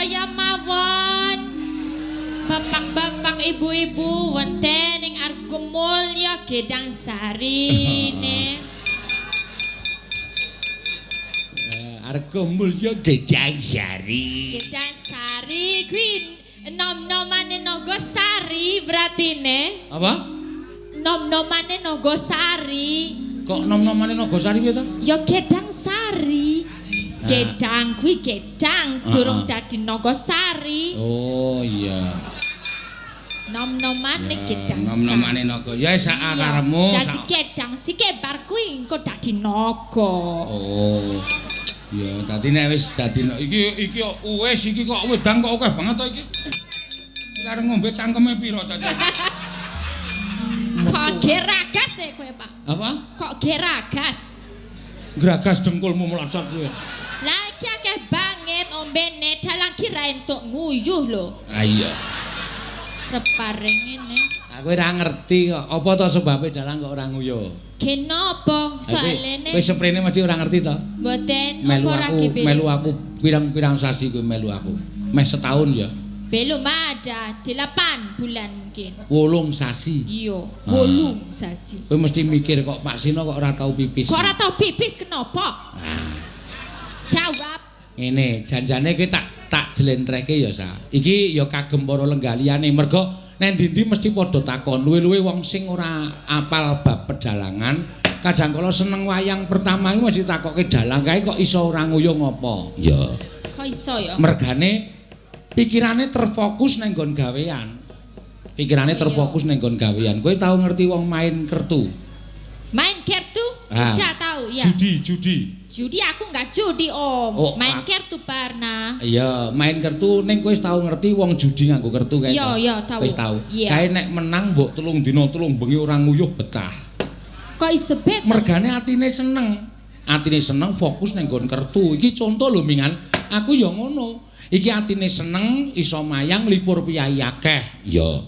saya mawon. Bapak-bapak ibu-ibu wonten ing Argomulya Gedang Sari ne. Argomulya Gedang Sari. Gedang Sari kuwi nom-nomane Nogosari berarti ne. Apa? Nom-nomane Nogosari. Kok nom-nomane Nogosari piye to? Ya Gedang Sari. Gedang kuwi gedang durung dadi Nogosari. Oh iya. Nom-nomane Gedang Sari. Nom-nomane Naga. Ya sak akaremu. Dadi gedang sikebar kuwi engko dadi naga. Oh. Ya dadi nek wis dadi iki wis iki kok wedang kok akeh banget to iki. Arep ngombe cangkeme pira Caca? Kok geragas e kowe, Pak? Apa? Kok geragas? Gragas dengkulmu melacak kowe. Lah iki akeh banget ombene dalang kira entuk nguyuh lho. Ah iya. Reparing ngene. Aku ora ngerti kok. Apa to sebabe dalang kok ora nguyuh? Kenapa? Soalene Wis seprene mesti ora ngerti to? mboten apa ora Melu aku pirang-pirang sasi kowe melu aku. Meh setahun ya. Belum ada 8 bulan mungkin. 8 sasi. Iya, 8 sasi. Kowe mesti mikir kok Pak Sino kok ora tau pipis. Kok ora tau pipis kenapa? Jawab. Ngene, janjane kowe tak jlentrehke ya sa. Iki ya kagem para lenggaliane mergo nek ndi-ndi mesti padha takon. Luwe-luwe wong sing ora apal bab pedalangan, kadang kala seneng wayang pertama iki mesti takoke dalang kae kok iso ora nguyuh ngopo. Ya. Kok iso ya? Mergane pikirane terfokus nang nggon gawean. Pikirane terfokus nang nggon gawean. Kowe tau ngerti wong main kertu? Main kartu? Ah. Udah tahu ya. Judi. Judi aku nggak judi Om. Oh, main kartu pernah. Iya, main kertu ning kowe wis tau ngerti wong judi nganggo kertu kae. Iya, tahu. Wis tau. Iya. Kae nek menang mbok 3 dina 3 bengi ora nguyuh betah. Kok iso bet? Mergane atine seneng. Atine seneng fokus ning nggon kertu. Iki contoh lho mingan. Aku ya ngono. Iki atine seneng iso mayang lipur piyai akeh. Ya.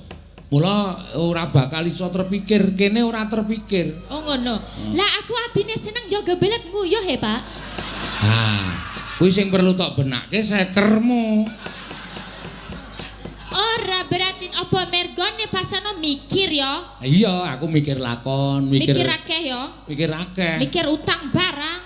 Mula ora bakal iso terpikir, kene ora terpikir. Oh ngono. Lah aku atine seneng yo gebelet nguyuh he, Pak. Kuwi sing perlu tok benake sekermu. Ora berarti apa mergone pasano mikir ya. Iya, aku mikir lakon, mikir akeh ya. Mikir akeh. Mikir utang barang.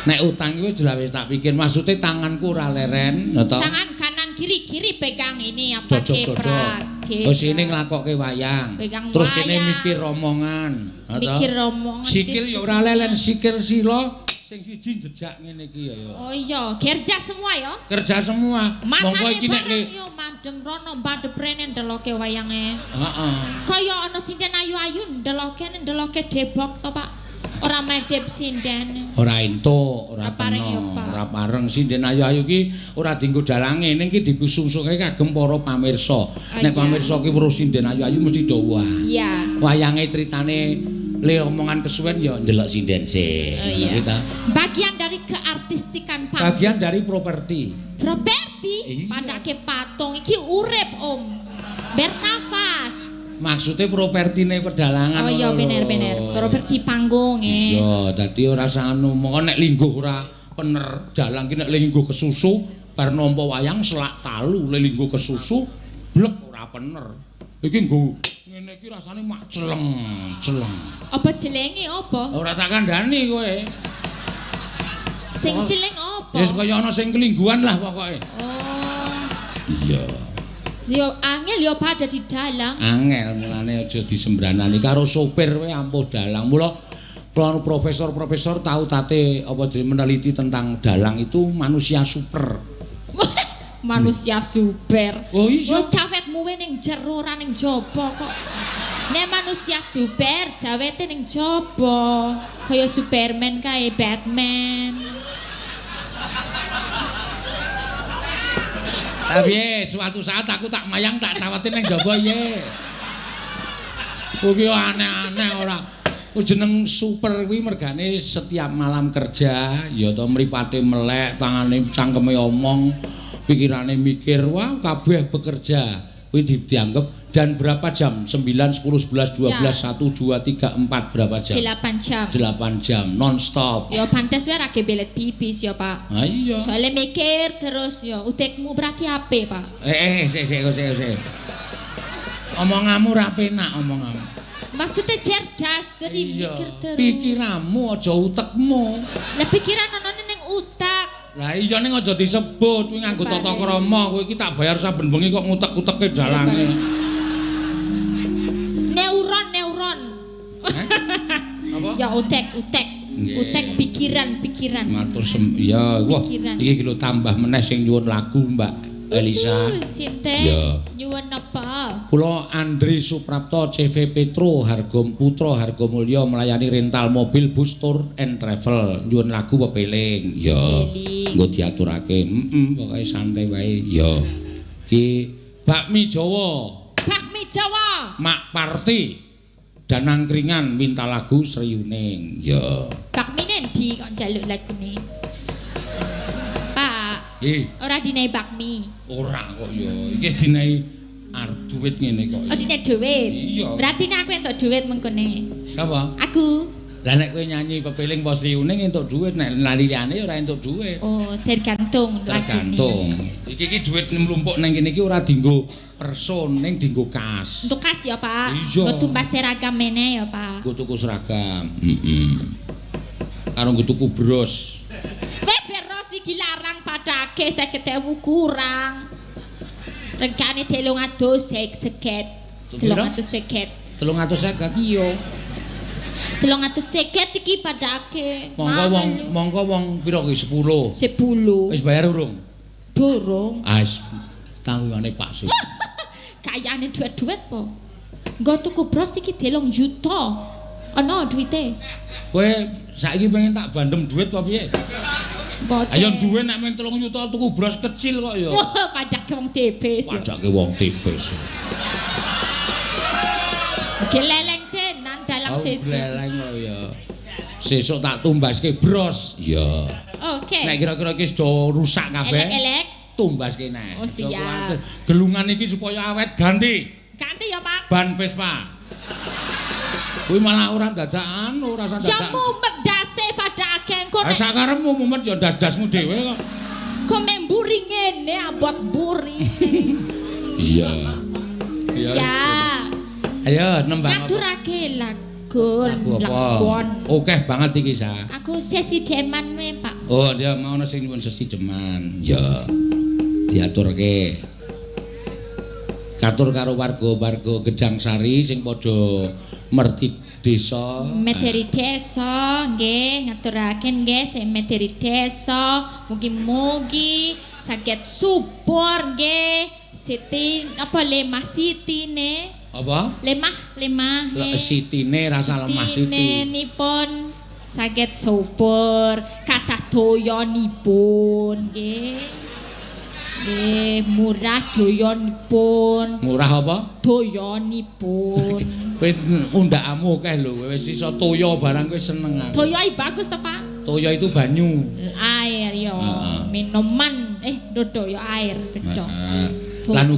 Nek utang iki wis wis tak pikir, maksude tanganku ora leren, lho to. Tangan kanan kiri pegang ini apa keprak. Oh sini nglakokke wayang. Pegang Terus kene wayang. mikir romongan, lho to. Mikir romongan. Sikil ya ora lelen, sikil sila sing siji jejak ngene iki ya. Oh iya, kerja semua ya. Kerja semua. Monggo iki nek yo madem rono madep rene ndeloke wayange. Heeh. Kaya ana sinden ayu-ayu ndeloke Depok to, Pak. Ora medhep sinden. Ora entuk, ora kena, ora pareng sinden ayu-ayu ki ora dienggo dalange, ning ki dibusungsuke kagem para pamirsa. Nek pamirsa ki weruh sinden ayu-ayu mesti do wah. Iya. Wayange critane le omongan kesuwen ya ndelok sinden sik. Iya. Bagian dari keartistikan panggung. Bagian dari properti. Properti? Padake patung iki urip, Om. Bernafas. Maksudnya propertine pedalangan. Oh iya bener. Properti panggung Iya, dadi ora sanu, moko nek lingguh ora pener dalang ki nek lingguh kesusu bar nampa wayang selak talu lingguh kesusu blek ora pener. Iki nggo ngene iki rasane mak celeng. Apa jelenge apa? Ora tak kandhani kowe. Sing jeleng apa? Wis kaya ana sing kelingguhan lah pokoke. Oh. Iya. Yo angel yo pada di dalang. Angel mulane aja disembranani karo sopir kowe ampuh dalang. Mula profesor-profesor tahu tate apa meneliti tentang dalang itu manusia super. Manusia super. Oh iya. Oh jawetmu ning jero ora ning jaba kok. Nek manusia super jawete ning jaba. Kaya Superman kae Batman. Tapi suatu saat aku tak mayang tak cawatin nang jaba ye. Kuwi aneh-aneh ora. Ku jeneng super kuwi mergane setiap malam kerja ya to mripate melek, tangane cangkeme omong, pikirane mikir, wah kabeh bekerja. Kuwi dianggap Dan berapa jam? 9, 10, 11, 12, Ya. 1, 2, 3, 4 berapa jam? 8 jam. 8 jam non-stop. Ya pantes wae ra belet pipis ya, Pak. Ah iya. Soalnya mikir terus ya, utekmu berarti apa, Pak? Sik. Omonganmu ra penak omonganmu. Maksudnya cerdas, jadi Iya. mikir terus. Pikiranmu aja utekmu. Lah pikiran ono ning utak. Lah iya ning aja disebut kuwi nganggo tata krama, kowe iki tak bayar saben bengi kok ngutek-uteke dalange. Neuron. Apa? Ya utek. Nggih. Utek pikiran. Matur ya, wah Pikiran. iki lho tambah meneh sing nyuwun lagu Mbak Elisa. Sinten? Ya. Nyuwun apa? Kula Andri Suprapto CV Petro Putra Hargomulya melayani rental mobil bus tour and travel. Nyuwun lagu pepeling. Ya. Nggo diaturake. Pokoke santai wae. Ya. Ki bakmi Jawa. Mak Parti dan angkringan minta lagu Sriyuning. Ya. Bakmi nendi kok njaluk lagune? Pak, ora dinai bakmi. Ora kok ya. Iki wis dinae duit ngene kok. Oh, dinai dhuwit. Iya. Berarti nek aku entuk dhuwit mengkone. Sapa? Aku. Lah nek kowe nyanyi pepeling pos Sriyuning entuk dhuwit, nek liyane ora entuk dhuwit. Oh, tergantung Tergantung. Iki dhuwit mlumpuk nang kene iki ora dienggo person, ning dienggo kas. Untuk kas ya, Pak. Iya. Nggo tumbas seragam meneh ya, Pak. Nggo tuku seragam. Karo nggo tuku bros. Beros iki larang padake 50.000 kurang. Regane 350. 350. 350. Iya. 350 iki padake. Monggo wong pira ki 10. 10. Wis bayar urung? Durung. Wis tanggungane Pak Sih. Kayane duit-duit po. Nggo tuku bros iki 3 juta. Ana duwite. Kowe saiki pengen tak bandem duit apa piye? Mboten. Ayo duwe nek men 3 juta tuku bros kecil kok ya. Wah, pajake wong tipis. Pajake wong tipis. Geleleng tenan dalam siji. Gleleng kok ya. Sesuk tak tumbaske bros. Ya. Oke. Nek kira-kira iki do rusak kabeh. Elek-elek. Tumbaske nek. Oh, siap. Gelungan iki supaya awet ganti. Ganti ya, Pak. Ban Vespa. Kuwi malah ora dadakan, ora usah Ya dadak. mumet dase padake engko Ah nek sakarepmu mumet ya das-dasmu dhewe kok. kok memburi ngene abot buri. Iya. Ya. Ayo nembang apa? Ngaturake lagu Lagu apa? lagon. Oke banget iki sa. Aku sesi deman we, Pak. Oh, dia mau ana sing nyuwun sesi jeman. Ya. Diaturke. Katur karo warga-warga Gedangsari sing padha merti desa. Meteri desa nggih ngaturake nggih sing meteri desa mugi-mugi saged subur nggih Siti apa lemah sitine Apa? lemah Sitine rasa lemah sitine siti. nipun saged subur kathah doyanipun nggih murah doyanipun Murah apa? doyanipun Wis undakmu akeh lho, wis iso toya barang kowe seneng aku. doyoi bagus to Pak Toya itu banyu. air ya minuman dodo ya air bedo Lan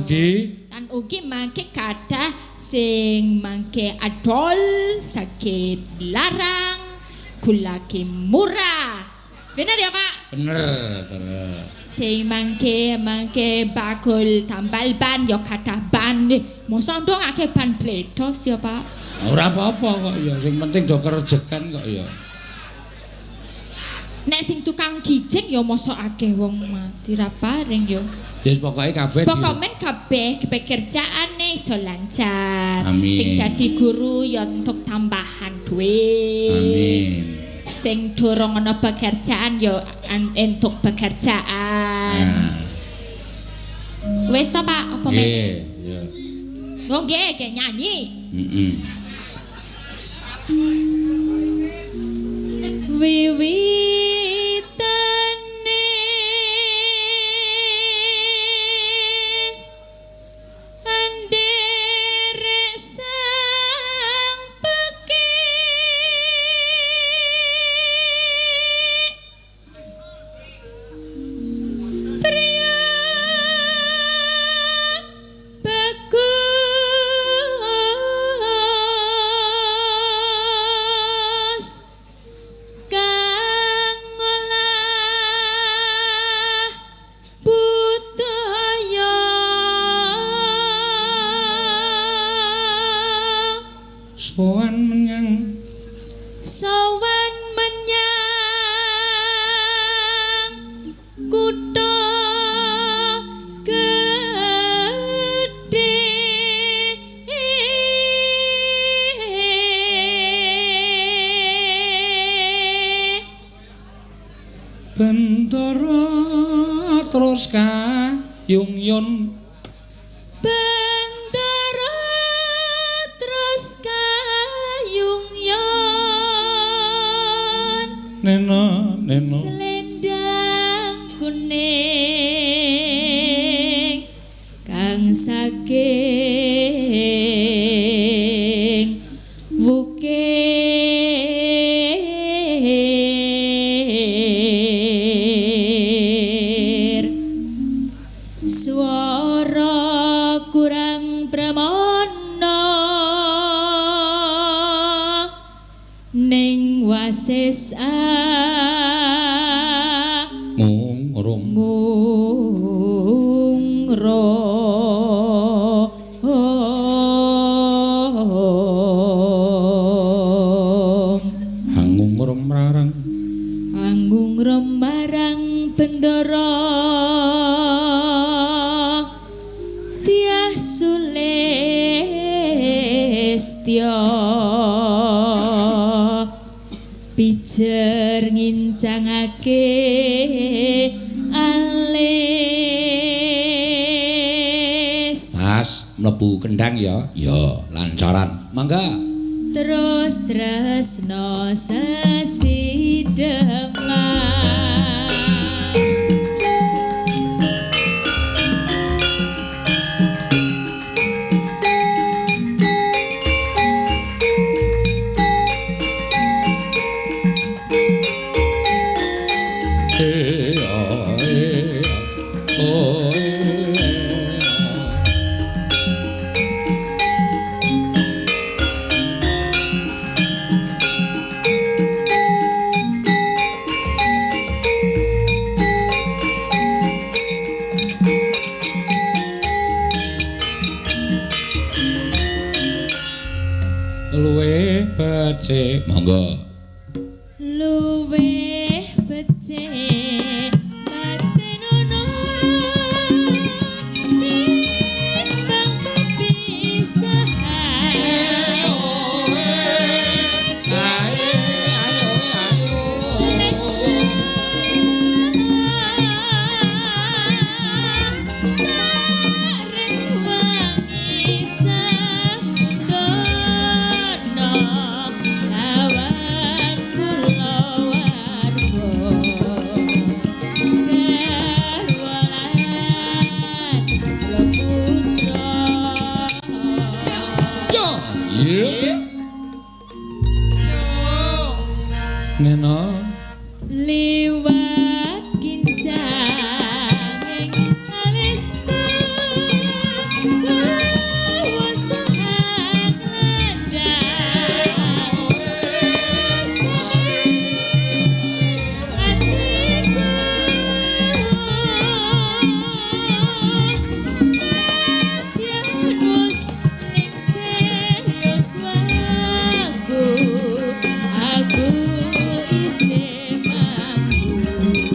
ugi mangke kathah sing mangke adol sakit larang kulake murah bener ya Pak bener. sing mangke bakul tambal ban ya kathah ban mosok ndong akeh ban bledos ya Pak Ora apa-apa kok ya, sing penting do kerejekan kok ya. nek sing tukang gijik ya mosok akeh wong mati ra paring ya Ya pokoke kabeh pokoknya kabeh pekerjaane iso lancar. Amin. Sing dadi guru ya untuk tambahan duit. Amin. Sing durung ana pekerjaan ya entuk pekerjaan. Wis to Pak, apa meneh? Nggih, ya. Oh nggih, kayak nyanyi. Heeh. Wiwitane anderek sang pekik priya bagus Bendara terus kayung-yun Bendara terus kayung-yun Nena Selendang kuning Kang saking wukir Swara kurang pramana ning wasis Anggung remarang bendara Tiah Sulistya pijer ngincangake alis Mas mlebu kendang ya lancaran mangga terus tresno sesideman luwih becik monggo luwih becik batenono timbang pepisahan Nena liwat kincanging alista wasahan landang atiku tianus ning serius waku aku isih mampu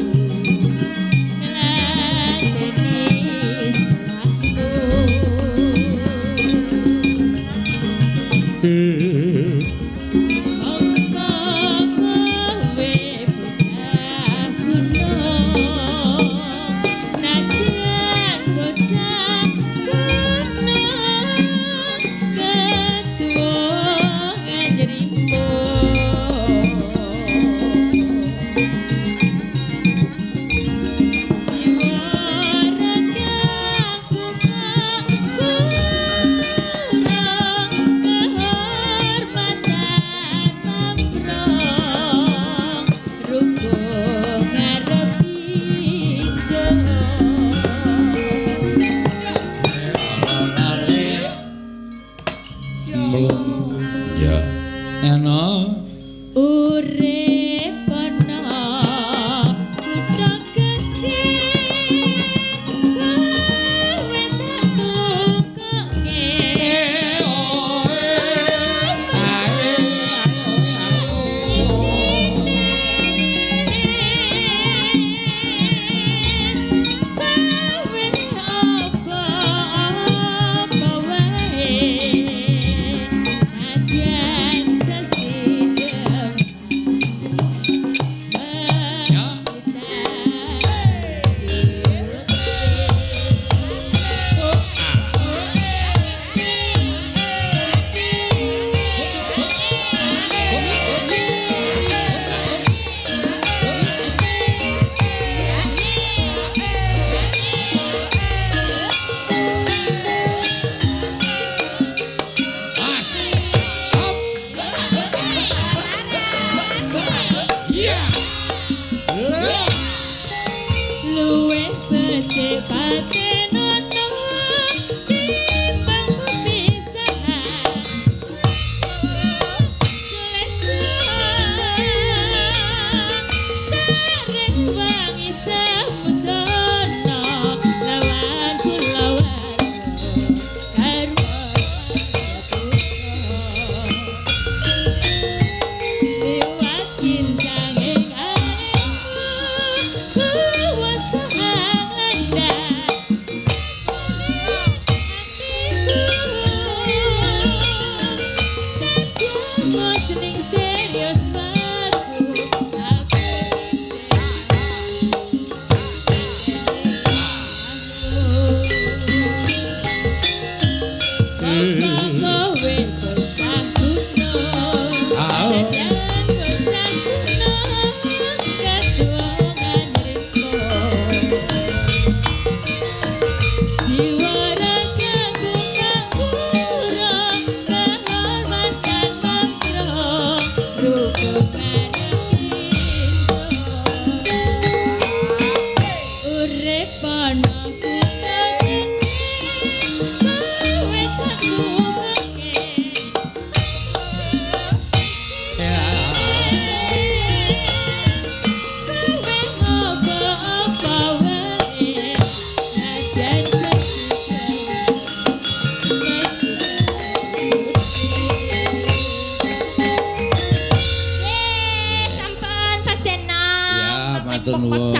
matur nuwun.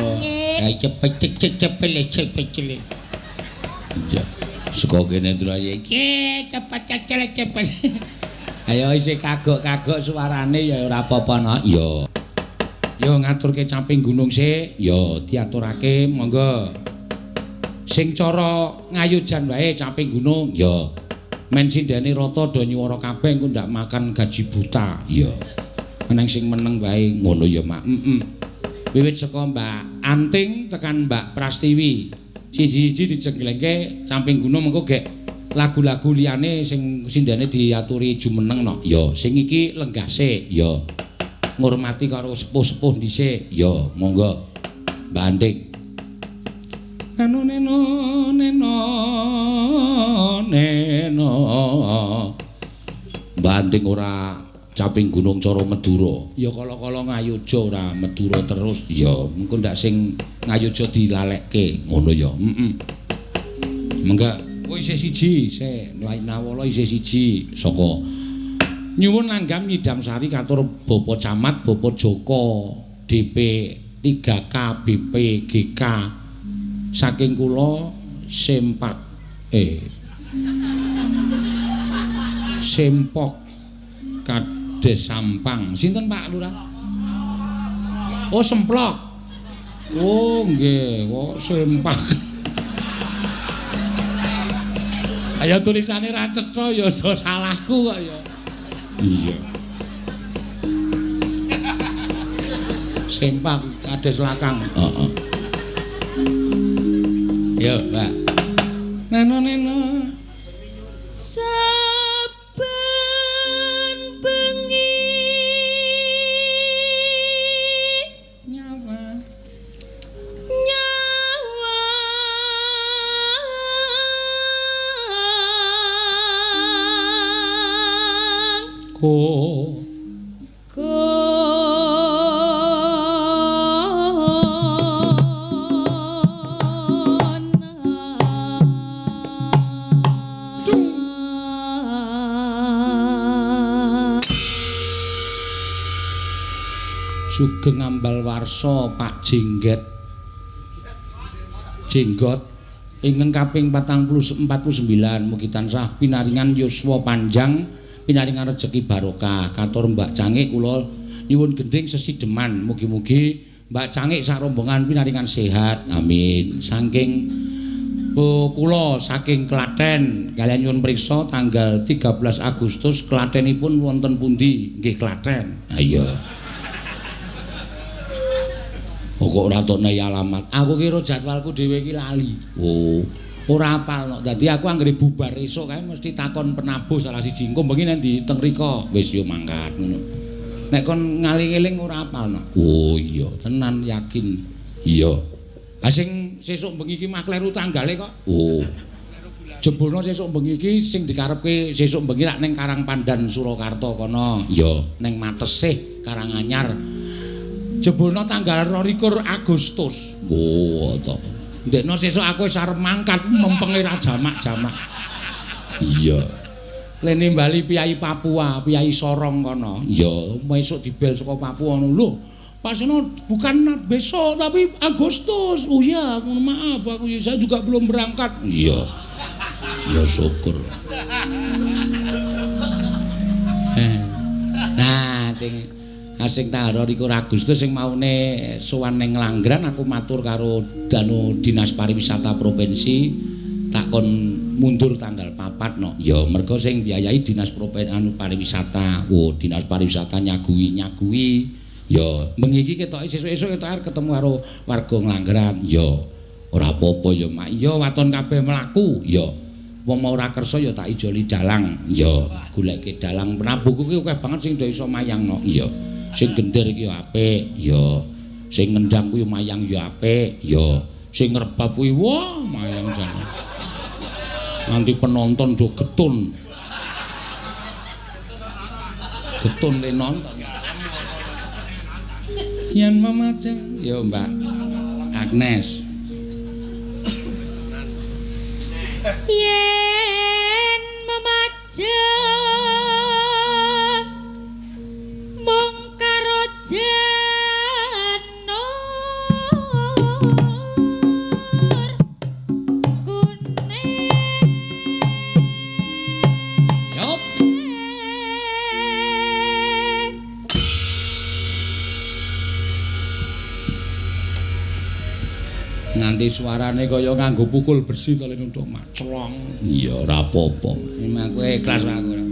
Cepet. Ya. Saka kene Draya iki cepet. Ayo isih kagok-kagok suarane ya ora apa-apa no. Ya. Yo ngaturke Caping Gunung sik, ya diaturake monggo. Sing cara ngayujan wae Caping Gunung, ya. Men sindene rata do nyuwara kabeh engko ndak makan gaji buta, ya. Nang sing meneng wae ngono ya, Mak. Wiwit saka Mbak Anting tekan Mbak Prastiwi. Siji-siji dijenglengke Caping Gunung mengko gek lagu-lagu liyane sing sindene diaturi jumeneng no. Ya, sing iki lenggase, ya. Ngurmati karo sepuh-sepuh dhisik. Ya, monggo. Mbak Anting. Neno. Mbak Anting ora Caping Gunung cara Madura. Ya kala-kala ngayuja ora Madura terus. Ya, mengko ndak sing ngayuja dilalekke ngono ya. Mengga kowe isih siji, sik Nawala isih siji saka nyuwun langgam Nyidam Sari katur Bapak Camat, Bapak Joko, DP 3K BP GK saking kula Sempok Kades Sampang. Sinten Pak Lurah? Oh Semplok. Oh nggih, kok Sempak. Ayo tulisane ra cetha ya aja salahku kok ya. Iya. Sempak Kades Lakang. Heeh. Yo, Mbak. Neno. Saben bengi Nyawa. Sugeng Ambal Warsa Pak Jenggot ingkang kaping 49 mugi tansah pinaringan yuswa panjang pinaringan rejeki barokah katur Mbak Cangik kula nyuwun gending sesideman mugi-mugi Mbak Cangik sak rombongan pinaringan sehat amin saking kula saking Klaten kalian nyuwun priksa tanggal 13 Agustus Klatenipun wonten pundi nggih Klaten ayo kok ora tone alamat. Aku kira jadwalku dhewe iki lali. Oh, ora apal no. Dadi aku anggere bubar esuk kae mesti takon penabuh salah siji. Engko bengi nang ndi teng rika. Wis yo mangkat ngono. Nek kon ngaling-eling ora apal no. Oh iya, tenan yakin. Iya. Ha sing sesuk bengi iki mah kleru tanggale kok. Oh. Jebulno sesuk bengi iki sing dikarepke sesuk bengi rak ning Karangpandan Surakarta kono. Iya, ning Matesih Karanganyar. Jebulno tanggal 22 Agustus. Oh, to. Ndekno sesuk aku wis arep mangkat mempenge ra jamak-jamak. Iya. Lene Bali Piyai Papua, Piyai Sorong kono. Iya, esuk dibel saka Papua ngono lho. Pasno bukan besok tapi Agustus. Oh iya, maaf aku saya juga belum berangkat. Iya. Ya syukur. Nah, sing tanggal 22 Agustus sing maune sowan ning Langgran aku matur karo Danu Dinas Pariwisata Provinsi takon mundur tanggal 4 no. Ya mergo sing biayai Dinas Pariwisata. Oh, Dinas Pariwisata nyagui. Ya bengi iki ketoke sesuk-esuk ketok arep ketemu karo warga Langgran. Ya ora apa-apa ya Mak. Ya waton kabeh mlaku. Ya wong ora kersa ya tak ijoli dalang. Ya goleke dalang penabuhku ki akeh banget sing do iso mayangno. Iya. Sing gender iki ya apik, ya. Sing ngendang kuwi mayang ya apik, ya. Sing ngrebab kuwi wah mayang jane. Nanti penonton do getun. Getun le nonton. Yen mamajeng, ya Mbak Agnes. Yen mamajeng mung karo jano Nganti suarane kaya nganggo pukul besi to lek untuk maclong. Iya ora apa-apa. Emang kowe ikhlas aku ora.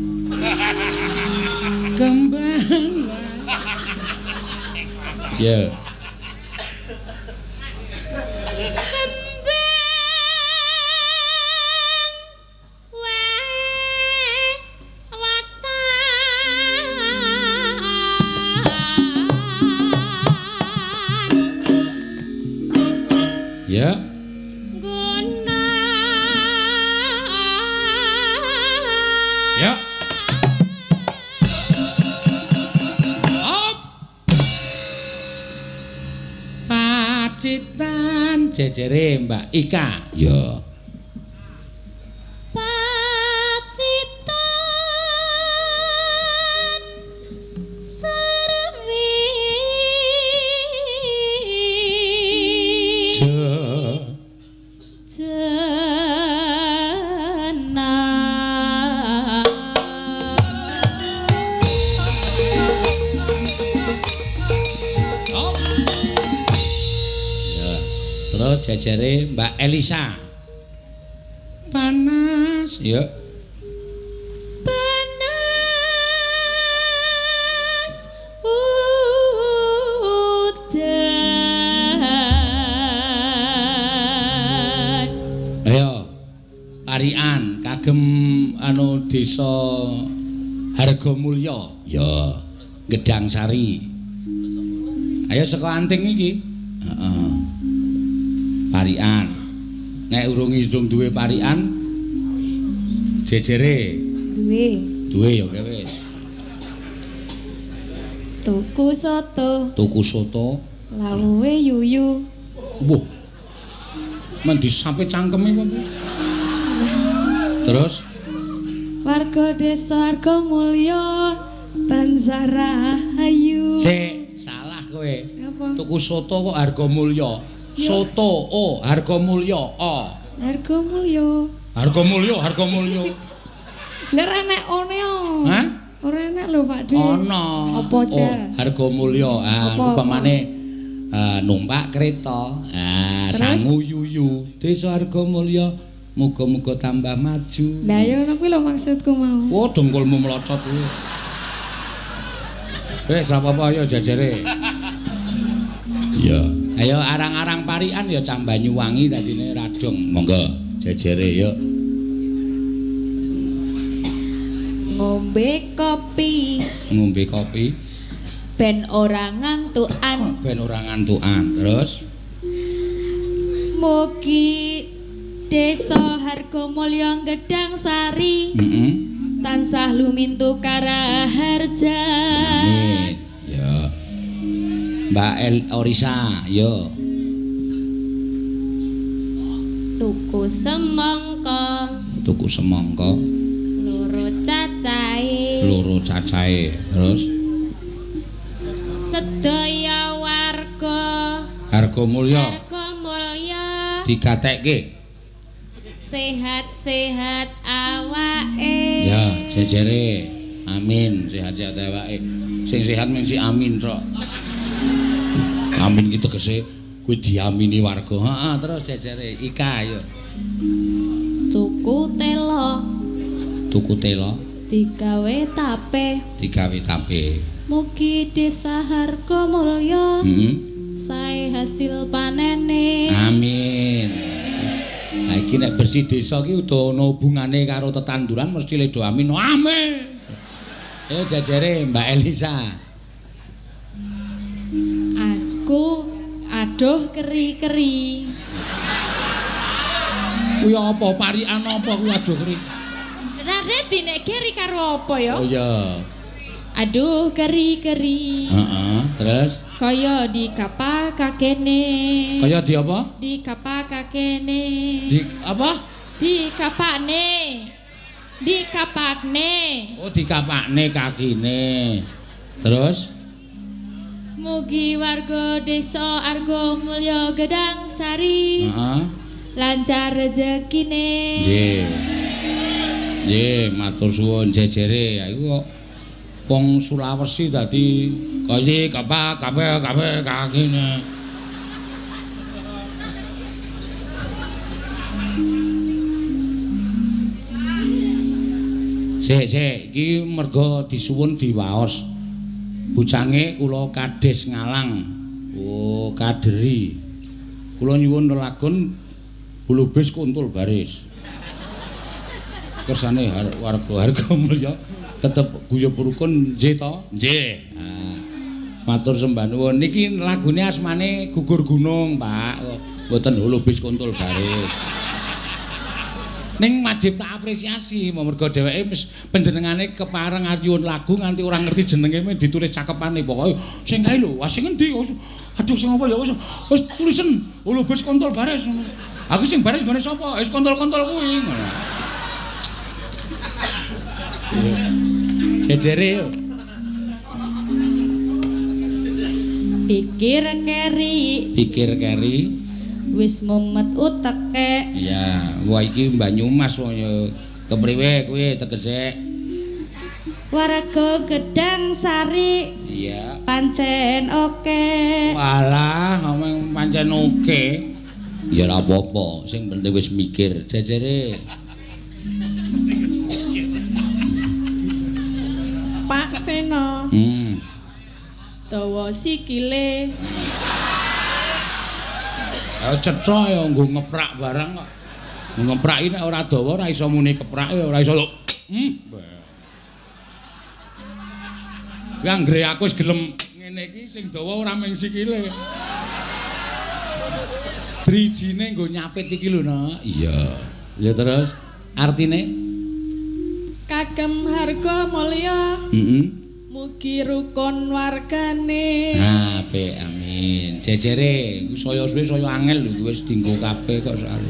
Kembang. Ya. Ya. Guna. Ya. Op. Pacitan jejere Mbak Ika. Ya. Pacitan serwi. Terus jajare Mbak Elisa. Panas, ya. Panas udan. Ayo. Parian kagem anu desa Hargomulya. Ya. Gedang Sari. Ayo saka anting iki. Heeh. Parian. Nek urung duwe parian jejere. Duwe ya wis. Tuku soto. Lawuhe yuyu. Wah. Men disampe cangkeme apa? Terus Warga desa Hargomulya tansah rahayu. Sik, salah kowe. Apa? Tuku soto kok Hargomulya. Soto Hargomulya. Hargomulya. Lah enek one yo. Hah? Ora enek lho Pak De. Ana. Apa aja? Hargomulya. Upamane numpak kereta. Sangu yuyu. Desa Hargomulya muga-muga tambah maju. Lah ya ngono kuwi lho maksudku mau. Oh, dengkulmu melocot kuwi. Wis apa-apa ayo jajare. Iya. Ayo arang-arang parian ya Cah Banyuwangi dadine radong. Monggo jajare yuk. Ngombe kopi ben ora ngantukan. Terus Mugi desa Hargomulya Gedang Sari tansah lumintu karaharja. Amin. Ya. Mbak Orisa, yo. Tuku semangka loro cacahe. Terus sedaya warga Hargomulya digatekke sehat-sehat awake. ya jejere amin sehat-sehat awake sing sehat mung si amin tok amin ki tegese kuwi diamini warga. Heeh, terus jejere Ika ayo. Tuku telo digawe tape. Mugi desa Hargomulya sae hasil panene. Amin. Lah iki nek bersih desa ki udah ana hubungane karo tetanduran mesti le do amin. Amin. Ayo jajare Mbak Elisa. Aku aduh keri-keri. Kuwi apa parian apa kuwi aduh keri. Rare dinek keri karo apa ya? Oh iya. Aduh keri-keri. Heeh, terus Kaya di kapak kakene. kaya di apa? Di kapak kakene. Di apa? Di kapakne. Di kapakne. Oh, dikapakne kakine. Terus Mugi warga desa Hargomulya Gedang Sari heeh. lancar rezekine. Nggih. Nggih, matur suwun jejere. Ya iku kok wong Sulawesi dadi kaya kabeh kakine. Sik, iki merga disuwun diwaos. Bujange kula Kades Ngalang. Oh, kaderi. Kula nyuwun lelagon Bulubis Kuntul Baris. Kersane warga harga mulya tetep guyub rukun nggih to? Nggih. Matur sembah nuwun. Niki lagune asmane Gugur Gunung, Pak. Mboten Bulubis Kuntul Baris. Ning wajib tak apresiasi merga dheweke wis panjenengane kepareng nyuwun lagu nganti ora ngerti jenenge ditulis cakepane pokoke sing kae lho sing endi aduh sing apa ya wis tulisen Bulubis Kuntul Baris aku sing baris sapa wis kontol-kontol kuwi ngono jejere yo pikir keri wis mumet uteke. Iya, wah iki Banyumas wong ya kepriwe kuwi tegese? Warga Gedang Sari. Iya. Pancen oke. Walah, ngomong pancen oke. Ya ora apa-apa, sing penting wis mikir jejere. Pak Seno. Dawa sikile. Ayo cetha ya nggo ngeprak barang kok. Ngepraki nek ora dawa ora iso muni keprak ora iso lho. Ya anggere aku wis gelem ngene iki sing dawa ora mung sikile. Drijine nggo nyapit iki lho, Nak. Iya. Ya terus artine kagem harga mulya. Mugi rukun wargane. Nah, apik amin. Jejere saya suwe saya angel lho wis dienggo kabeh kok soal.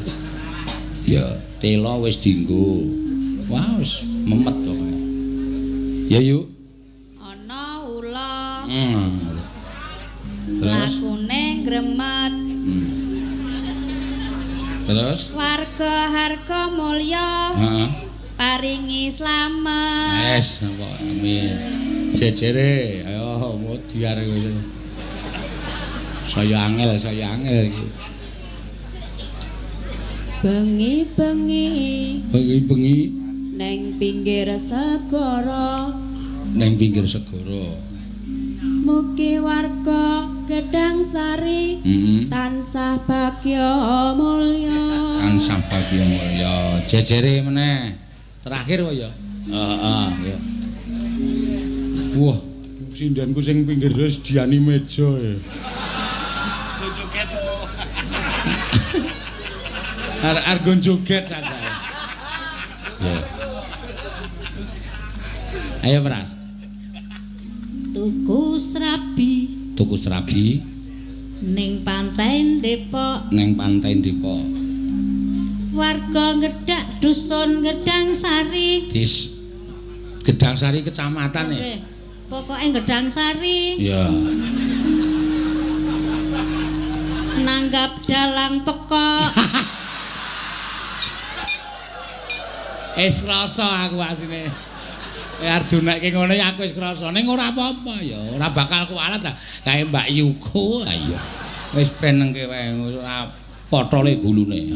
Ya, tela wis dienggo. Wah, wis memet kok. Ya yuk. Ana ula. Terus lakune gremet. Terus warga harga mulya. Heeh. paringi slamet. Wes, amin. Jejere, ayo modiar kowe. Saya angel iki. Bengi-bengi. Bengi-bengi Neng pinggir segara. Mugi warga Gedang Sari tansah bagya mulya. Jejere meneh. Terakhir kok ya. Heeh, ya. Wah, sindenku sing pinggir wis diani meja ya. Joget. Argon joget saja. Ya. Ayo, Pras. Tuku srabi ning pantai Depok. Warga Gedang dusun Gedang Sari. Gedang Sari kecamatan ya. Pokoknya Gedang Sari. Iya. Nanggap dalang pekok. Wis krasa aku asine. Ardunekke ngono ya aku wis krasa. Ning ora apa-apa ya, ora bakal kualat ta. Kae Mbak Yuko ayo. Wis penengke wae potole gulune.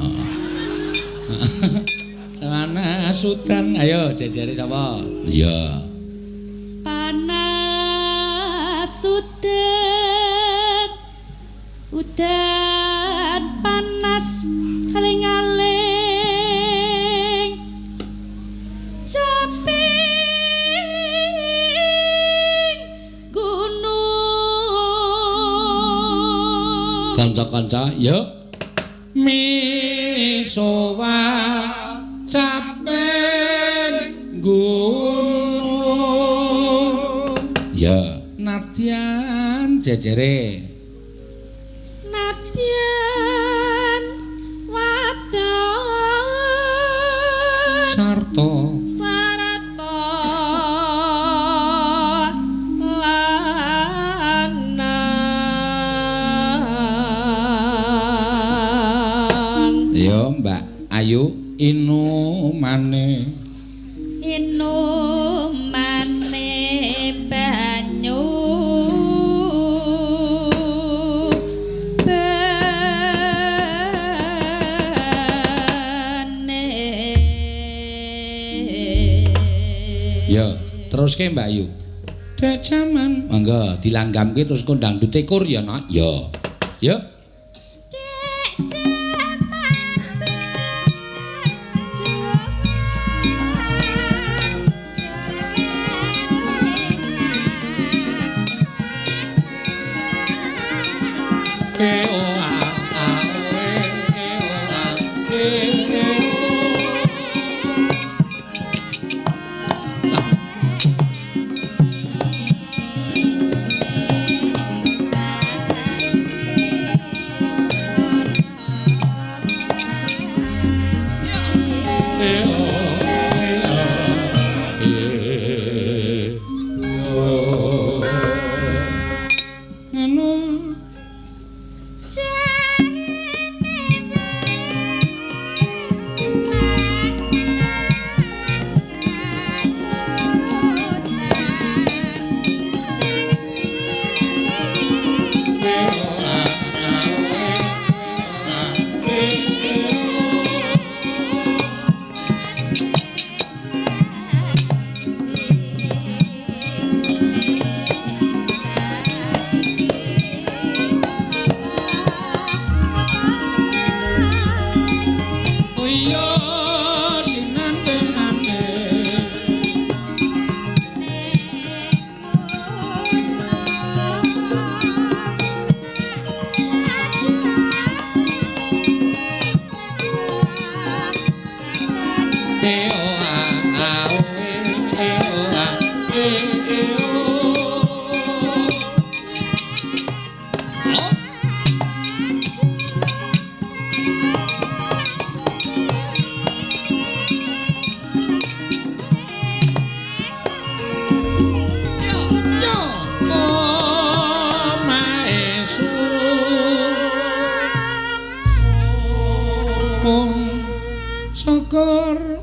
Mana sudan ayo jejere sapa? Iya. Panas udan panas aling-aling caping gunung. Kanca-kanca yuk misowa caping gunung. Ya, nadyan jejere. Nadyan wadon Sarta lanang. ya Mbak Ayu inumane banyu Teruske Mbak Ayu. Dek jaman. Monggo dilanggamke terus kok dangdut tekur ya, Nak. Ya. Yuk.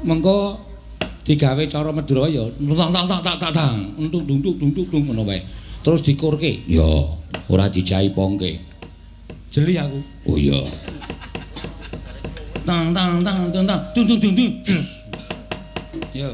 Mengko digawe cara Madura ya tang entuk ngono wae. Terus dikurke. Ya, ora dijaipongke. Jeli aku. Oh iya. Tang dung. Yo.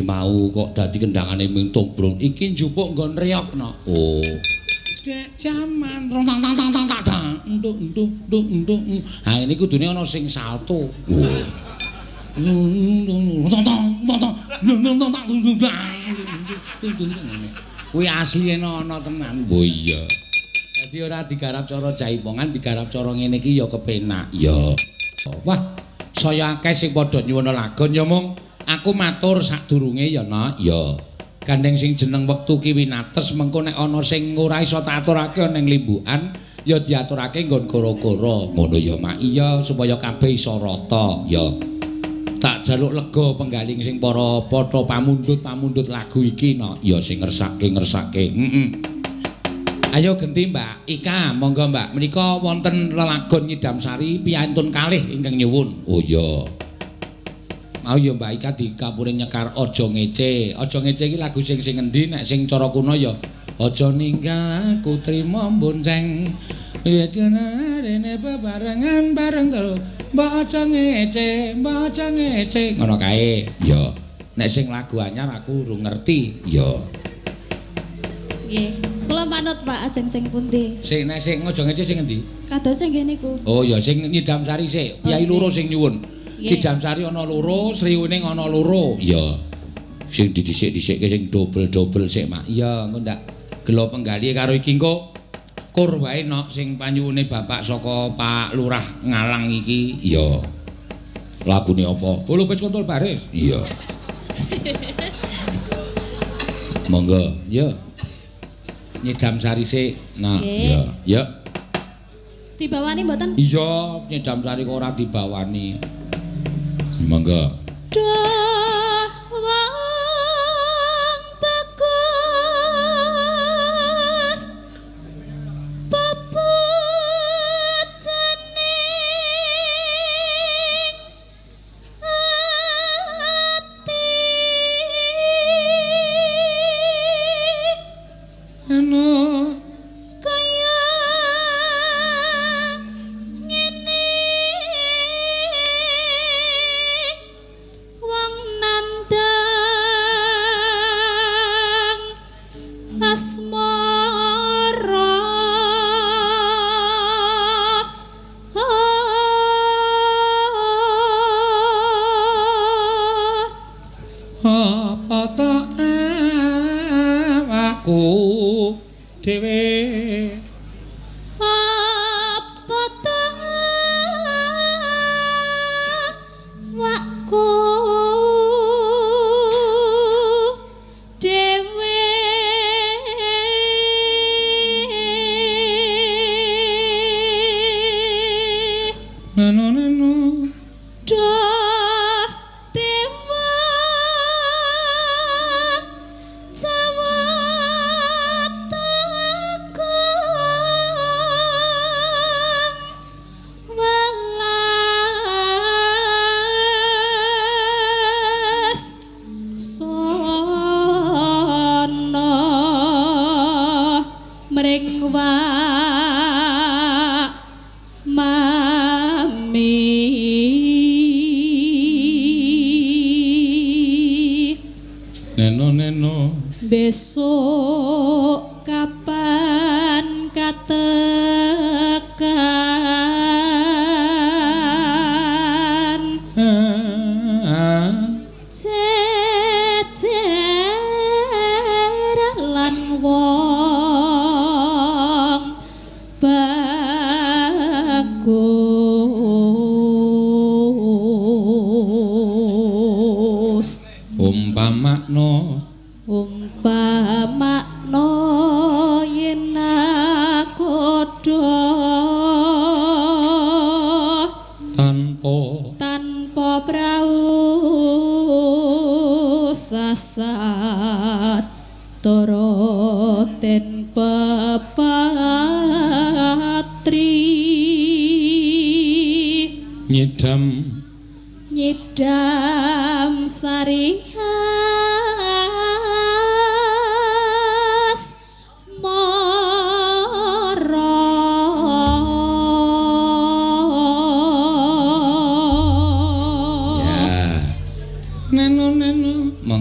mau kok dadi kendangane ming tumbrung iki njupuk nggon reyokno. Oh. Dek jaman tang tang tang tang tang entuk entuk entuk entuk. Ha ini kudune ana sing salto. Kuwi asli ana tenan. Oh iya. Dadi ora digarap cara jaipongan, digarap cara ngene iki ya kepenak. Ya. Wah, saya akeh sing padha nyuwun lagon ya mung aku matur sadurunge ya nak. Ya. Gandeng sing jeneng wektu ki winates mengko nek ana sing ora iso tak aturake ning limbukan ya diaturake nggon goro-goro. Ngono ya mak iya supaya kabeh iso rata. Ya. Tak jaluk lega penggaling sing para padha pamundhut lagu iki no. Ya sing ngersake. Ayo genti Mbak Ika, monggo Mbak. Menika wonten lelagon Nyidam Sari piyantun kalih ingkang nyuwun. Oh iya. Mau ya Mbak Ika dikapuring nyekar Aja Ngece. Aja Ngece iki lagu sing endi nek sing cara kuno ya aja ninggal aku trimo bonceng. Ya rene bebarengan bareng karo Mbak Aja Ngece, Mbak Aja Ngece. Ngono kae. Ya. Nek sing lagu anyar aku urung ngerti. Ya. Nggih. Kula manut Pak ajeng sing pundi? Sing nek sing Aja Ngece sing endi? Kados sing ngene iku. Oh ya sing Nyidam Sari sik. Piyai loro sing nyuwun. Nyidam Sari ana loro, Sriwuning ana loro. Iya. Sing didhisik-dhisikke sing dobel-dobel sik, Mak. Iya, engko ndak gelo penggali karo iki engko kur wae nok sing panyuwune Bapak saka Pak Lurah Ngalang iki. Iya. Lagune apa? Kulo wis kontol baris. Iya. Monggo, ya. Nyidam Sari sik. Nah, iya. Ya. Dibawani mboten? Iya, Nyidam Sari kok ora dibawani. Monggo. Wong bagus pepucening ati Anu kaya ngene wong nandang asmara apa tak aku dhewe apa tak wakku dhewe nanu Dah dewa cawataku welas sono mringwa mami neno besok kapan katekan cecer lan wong bagus umpamakno umpamakno yen nakodo tanpa prau sasat toroten pepatri nyidam Sari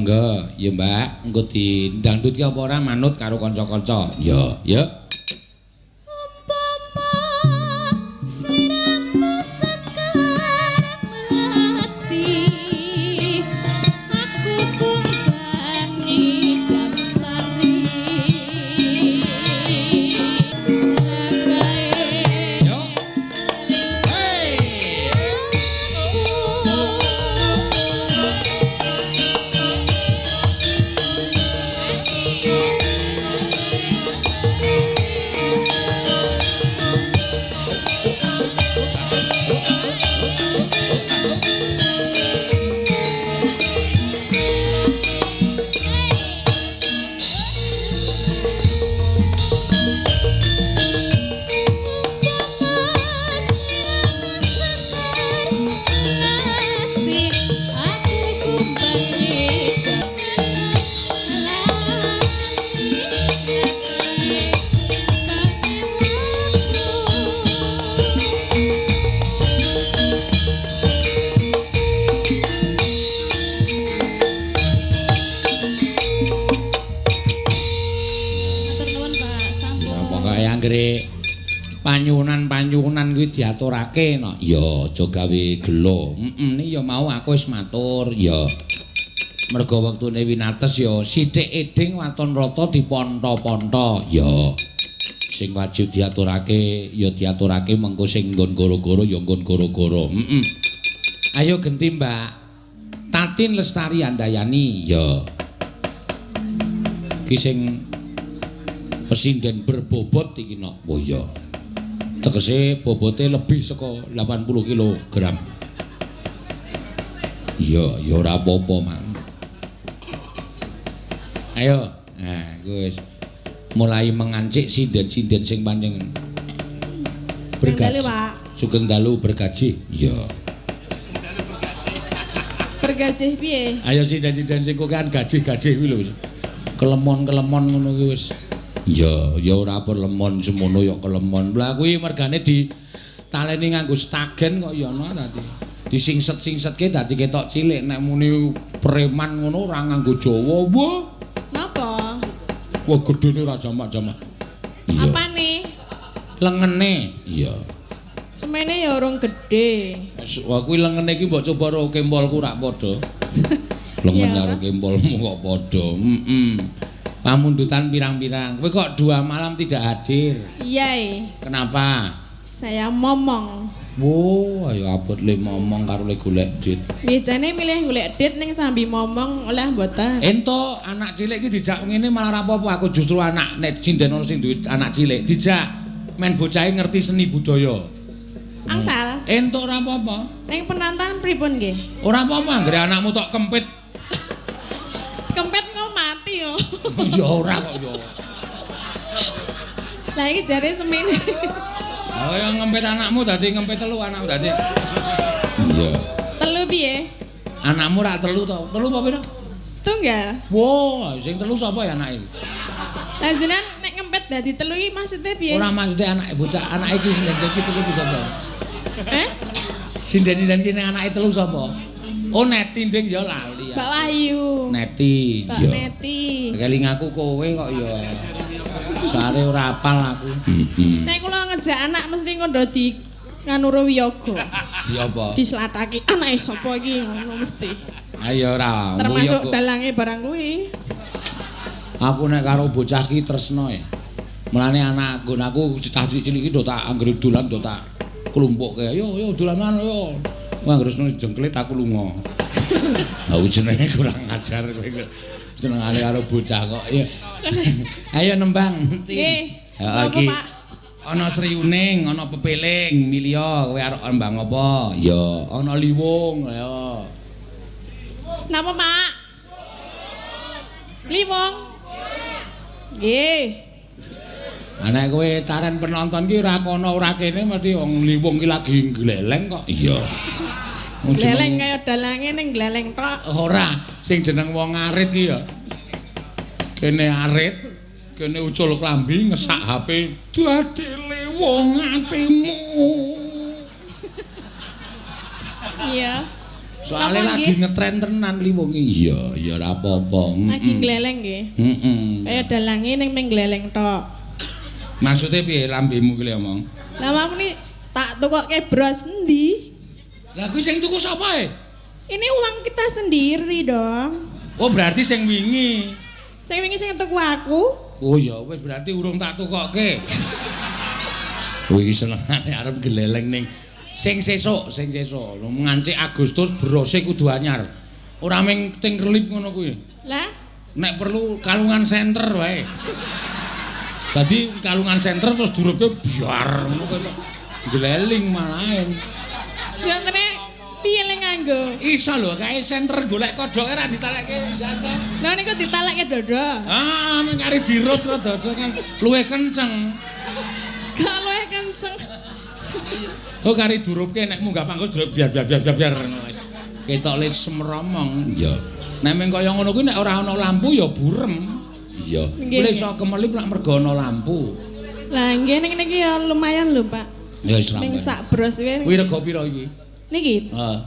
Monggo, ya Mbak, engko didangdut ki apa ora manut karo kanca-kanca. Ya, ya. Panyuwunan kuwi diaturake no. Ya aja gawe gelo. Ni ya mau aku wis matur ya. Merga wektune winates ya sithik edhing waton rata diponto-ponto ya. Sing wajib diaturake ya diaturake mengko sing nggon goro-goro ya nggon goro-goro. Ayo genti Mbak. Tatin Lestari Andayani ya. Ki sing Presiden berbobot iki no. Oh ya. Tegese bobote lebih saka 80 kg. Iya, ya ora apa-apa, Mang. Ayo. Nah, wis mulai mengancik sinden-sinden sing pancen bergaji. Sugeng dalu bergaji. Iya. Bergaji piye? Ayo sinden-sinden sing kokean gaji-gaji kuwi lho wis. Kelemon-kelemon ngono kuwi wis. Ya, ya ora perlemon semono ya kelemon. Lah kuwi mergane ditaleni nganggo stagen kok ya ana dadi. Disingset-singsetke dadi ketok cilik nek muni preman ngono ora nganggo Jawa. Wah. Napa? Wah gedene ra jamak-jamak. Iya. Apane? Lengene. Iya. Semene ya urung gedhe. Wah kuwi lengene iki mbok coba karo kempolku ra padha. Lengen karo kempolmu kok padha. Pamundutan pirang-pirang. Kowe kok 2 malam tidak hadir? Iya. Kenapa? Saya momong. Wo, ayo abot le momong karo le golek dit. Biasane milih golek dit ning sambi momong oleh mboten. Ento anak cilik iki dijak ngene malah ora apa-apa. Aku justru anak nek sinden ono sing duwe anak cilik dijak men bocahe ngerti seni budaya. Angsal. Ento ora apa-apa. Ning penonton pripun nggih? Ora apa-apa, anggere anakmu tok kempit. Kempet kok mati yo. Ya ora kok yo. Lah iki jare semene. Oh ya ngempet anakmu dadi ngempet 3 anakmu dadi. Iya. 3 piye? Anakmu ra 3 to. 3 apa pira? Setunggal. Wow, sing 3 sapa ya anake? Lah jenengan nek ngempet dadi 3 iki maksudnya piye? Ora maksude anake bocah, anake iki sinden iki 3 sapa? Sinden-sinden iki ning anake 3 sapa? Oh Neti nding ya lali ya. Mbak Wahyu. Neti. Mbak Ya. Neti. Keling aku kowe kok ya. Sare ora apal aku. Nek kula ngejak anak mesti ngondo di nganuro wiyaga. Di apa? Dislatake anake sapa iki ngono mesti. Ayo ora. Termasuk dalange barang kuwi. Aku nek karo bocah ki tresno ya. Mulane anak nggonku cah cilik iki do tak anggere dolan do tak klumpukke. Yo dolanan yo. Wah terus jengklit aku lunga. Lah jenenge kurang ajar kowe. Jenengane karo bocah kok. Ayo nembang. Nggih. Heeh iki. Ana sriuning, ana pepeling, milya kowe arep nembang apa? Ya, ana liwung ya. Napa, Pak? Liwung. Nggih. Nek kowe taren penonton ki ora kono ora kene mesti wong liwung ki lagi gleleng kok. Iya. Gleleng kaya dalange ning gleleng tok. Ora, sing jeneng wong arit ki ya. Kene arit, kene ucul klambi ngesak HP dadi liwung atimu. Iya. Soale Napa lagi nggih? ngetren tenan Liwong. Iya, ya ora apa-apa. Lagi gleleng nggih. Heeh. Kaya dalange ning meng gleleng tok. Maksudnya piye lambemu ki omong? Lah muni tak tukokke bros endi? Lah kuwi sing tuku sapa e? Ini uang kita sendiri dong. Oh, berarti sing wingi. Sing wingi sing tuku aku. Oh ya wis berarti urung tak tukokke. Kowe iki senengane arep geleleng ning sing sesuk. Lho ngancik Agustus brose kudu anyar. Ora ming ting relip ngono kuwi. Lah, Nek perlu kalungan senter wae. Dadi kalungan senter terus duruke biar ngono kaya geleling malahan. yo tene piye le nganggo? Iso lho kae senter golek kodhoke ra ditalekke jasa. Lah niku ditalekke dodo. Ah, mung kari dirut ro dodo kan luwih kenceng. Kok luwih kenceng. Oh kari durupke nek munggah pangkus durup biar ngono wis. Ketok le semromong. Iya. Nek mung kaya ngono kuwi nek ora ana lampu ya burem. Iya. Kuwi iso kemelip lak mergo ana lampu. Lah nggih ning niki ya lumayan lho, Pak. Ya wis Ning rampung. sak bros wae. Kuwi rega pira iki? Niki. Heeh.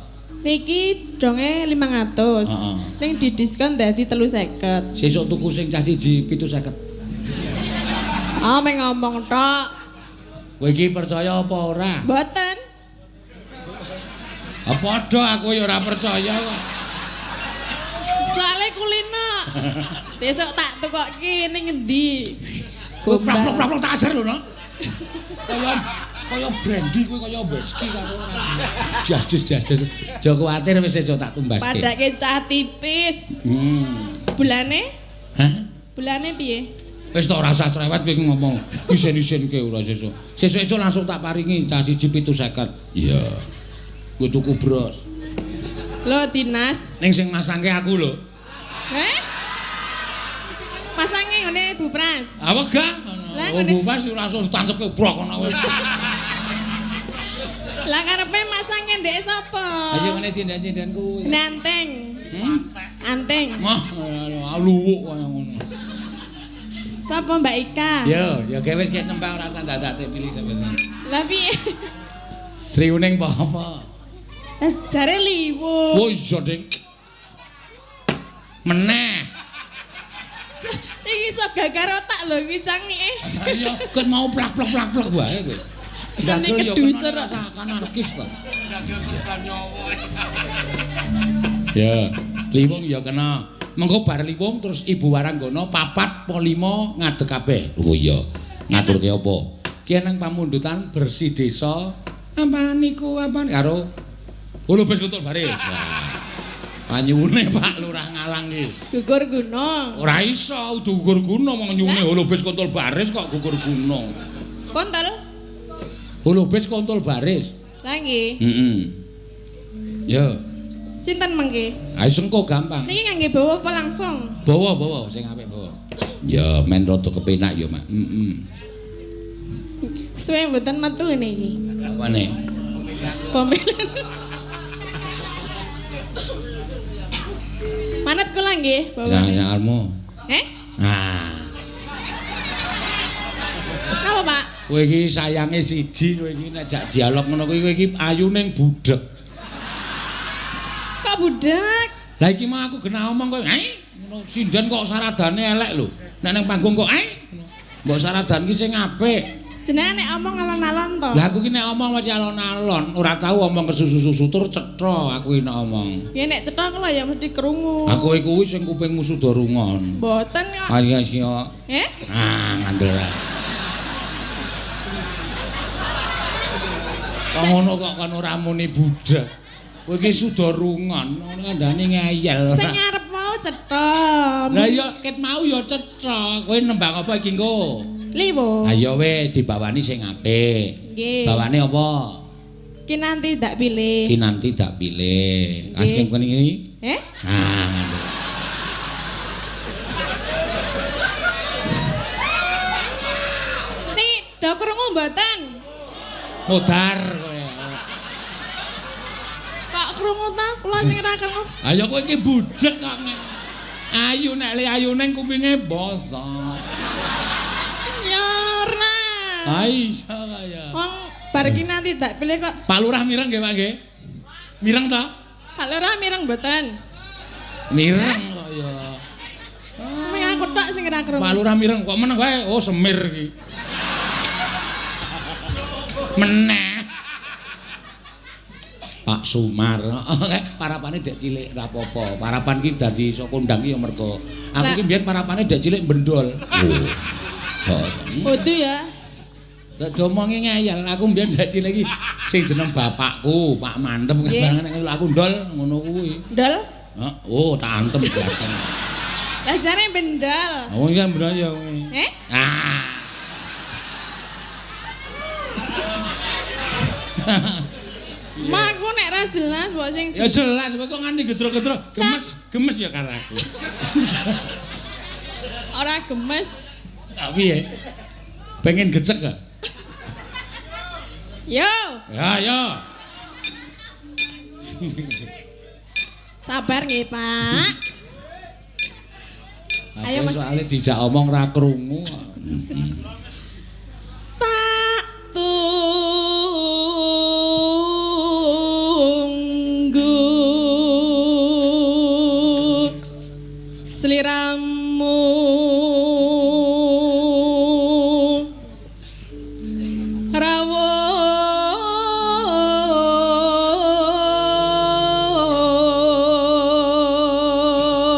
Niki donge 500. Heeh. Ning didiskon dadi 350. Sesuk tuku sing cah siji 750. Oh, meng ngomong tok. Kowe iki percaya apa ora? Mboten. Apa padha aku ya ora percaya kok. Soale kulino. Sesuk tak tukokke ning endi? Plak tak ajar lho, no. Kaya brandy kuwi kaya whisky karo. Jas. Aja kuwatir wis esuk tak tumbaske. Padake cah tipis. Bulane? Hah? Bulane piye? Wis tok ora usah cerewet kowe ngomong. Isin-isinke ora sesuk. Sesuk langsung tak paringi cah siji 750. Iya. Ku tuku bros. Lo dinas. Ning sing masangke aku lho. Heh? Masange ngene Bu Pras. Apa gak? Lah, Oh, ngene. Mas langsung tancepke brok ngono wis. Lah karepe masange ndek sapa? Ayo ngene sindan-sindanku. Nanteng. Anteng. Mah luwuk kaya ngono. Sapa Mbak Ika? Ya wis kek nembang ora usah dadake pilih sampeyan. Lah piye? Sri Uning apa? Jare liwu. Oh iya, Ding. Meneh. Iki iso gagar otak lho iki cangike. Iya, ket mau plak wae kowe. Nanti kedusur. Kan anarkis kok. Ya, Liwong ya kena. Mengko bar Liwong terus Ibu Waranggana 4 po 5 ngadeg kabeh. Oh iya. Ngaturke apa? Ki nang pamundutan bersih desa. Apa niku apa karo Ulubes Kuntul Baris. Anyune Pak Lurah Ngalang iki. Gugur gunung. Ora iso udu gugur gunung wong nyune Ulubes Kuntul Baris kok gugur gunung. Kontol. Ulubes Kuntul Baris. Lah nggih. Heeh. Ya. Sinten mengke? Ayo sengko gampang. Niki ngangge bawa apa langsung? Bawa sing apik bawa. Ya men rada kepenak ya, Mak. Suwe mboten metu niki. Apane? Pemilihan. Manut kula nggih, bawa. Sangarmu. Ah. Napa, Pak? Kowe iki sayange siji, kowe iki nek jak dialog ngono kowe iki ayu ning budhek. Kok budak? Lah iki mah aku kena omong kowe, ngono sindan kok saradane elek lho. Nek ning panggung kok ngono. Mbok saradan ki sing apik. Jenenge nek omong alon-alon to. Lah aku ki nek omong mesti alon-alon, ora tau omong kesusu-susu tur cetha aku ki nek omong. Ya nek cetha kula ya mesti krungu. Aku kuwi sing kupingmu suda rungon. Mboten kok. Ayo sing kok. Ngandel. Kok ngono kok kan ora muni budak. Kowe iki suda rungon, kandhane ngeyel. Sing arep mau cetha. Lah ya ket mau ya cetha. Kowe nembang apa iki engko? Liwo. Ayo wis dibawani sing apik. Nggih. Bawane apa? Ki nanti tak pilih. Ki nanti tak pilih. Asking kene iki. Ngandel. Niki do krungu mboten? Modar kowe. Kok krungu ta? Kula sing ora krungu. Ayo kowe iki budhek kok. Ayu nek le ayu ning kupinge bosok. Nyorna. Aisyah kaya. Wong bar ki nanti tak pilih kok. Pak Lurah mireng nggih, Pak nggih? Mireng ta? Pak Lurah mireng mboten? Mireng kok ya. Sing aku tok sing ora krungu. Pak Lurah mireng kok meneng wae. Oh, semir iki. Meneh. Pak Sumar. Parapane dek cilik ora apa-apa. Parapan ki dadi iso kondang ki ya mergo aku ki mbiyen parapane dek cilik bendol. Kudu ya. Dadi omongi ngeyel. Aku mbiyen dek cilik ki sing jeneng bapakku, Pak Mantem nang aku ndol ngono kuwi. Ndol? Oh, tak antem blasen. Lah jare bendal. Oh iya bener ya. Maku nek ra jelas mbok sing Ya jelas kok nganti gedrok-gedrok. Gemes ya karo aku. ora gemes. Tapi ya. Pengen gecek gak? Yo, Ya, yo. sabar nggih, Pak. Ayo, Mas. Soalnya dijak omong ra krungu. Tak tunggu sliramu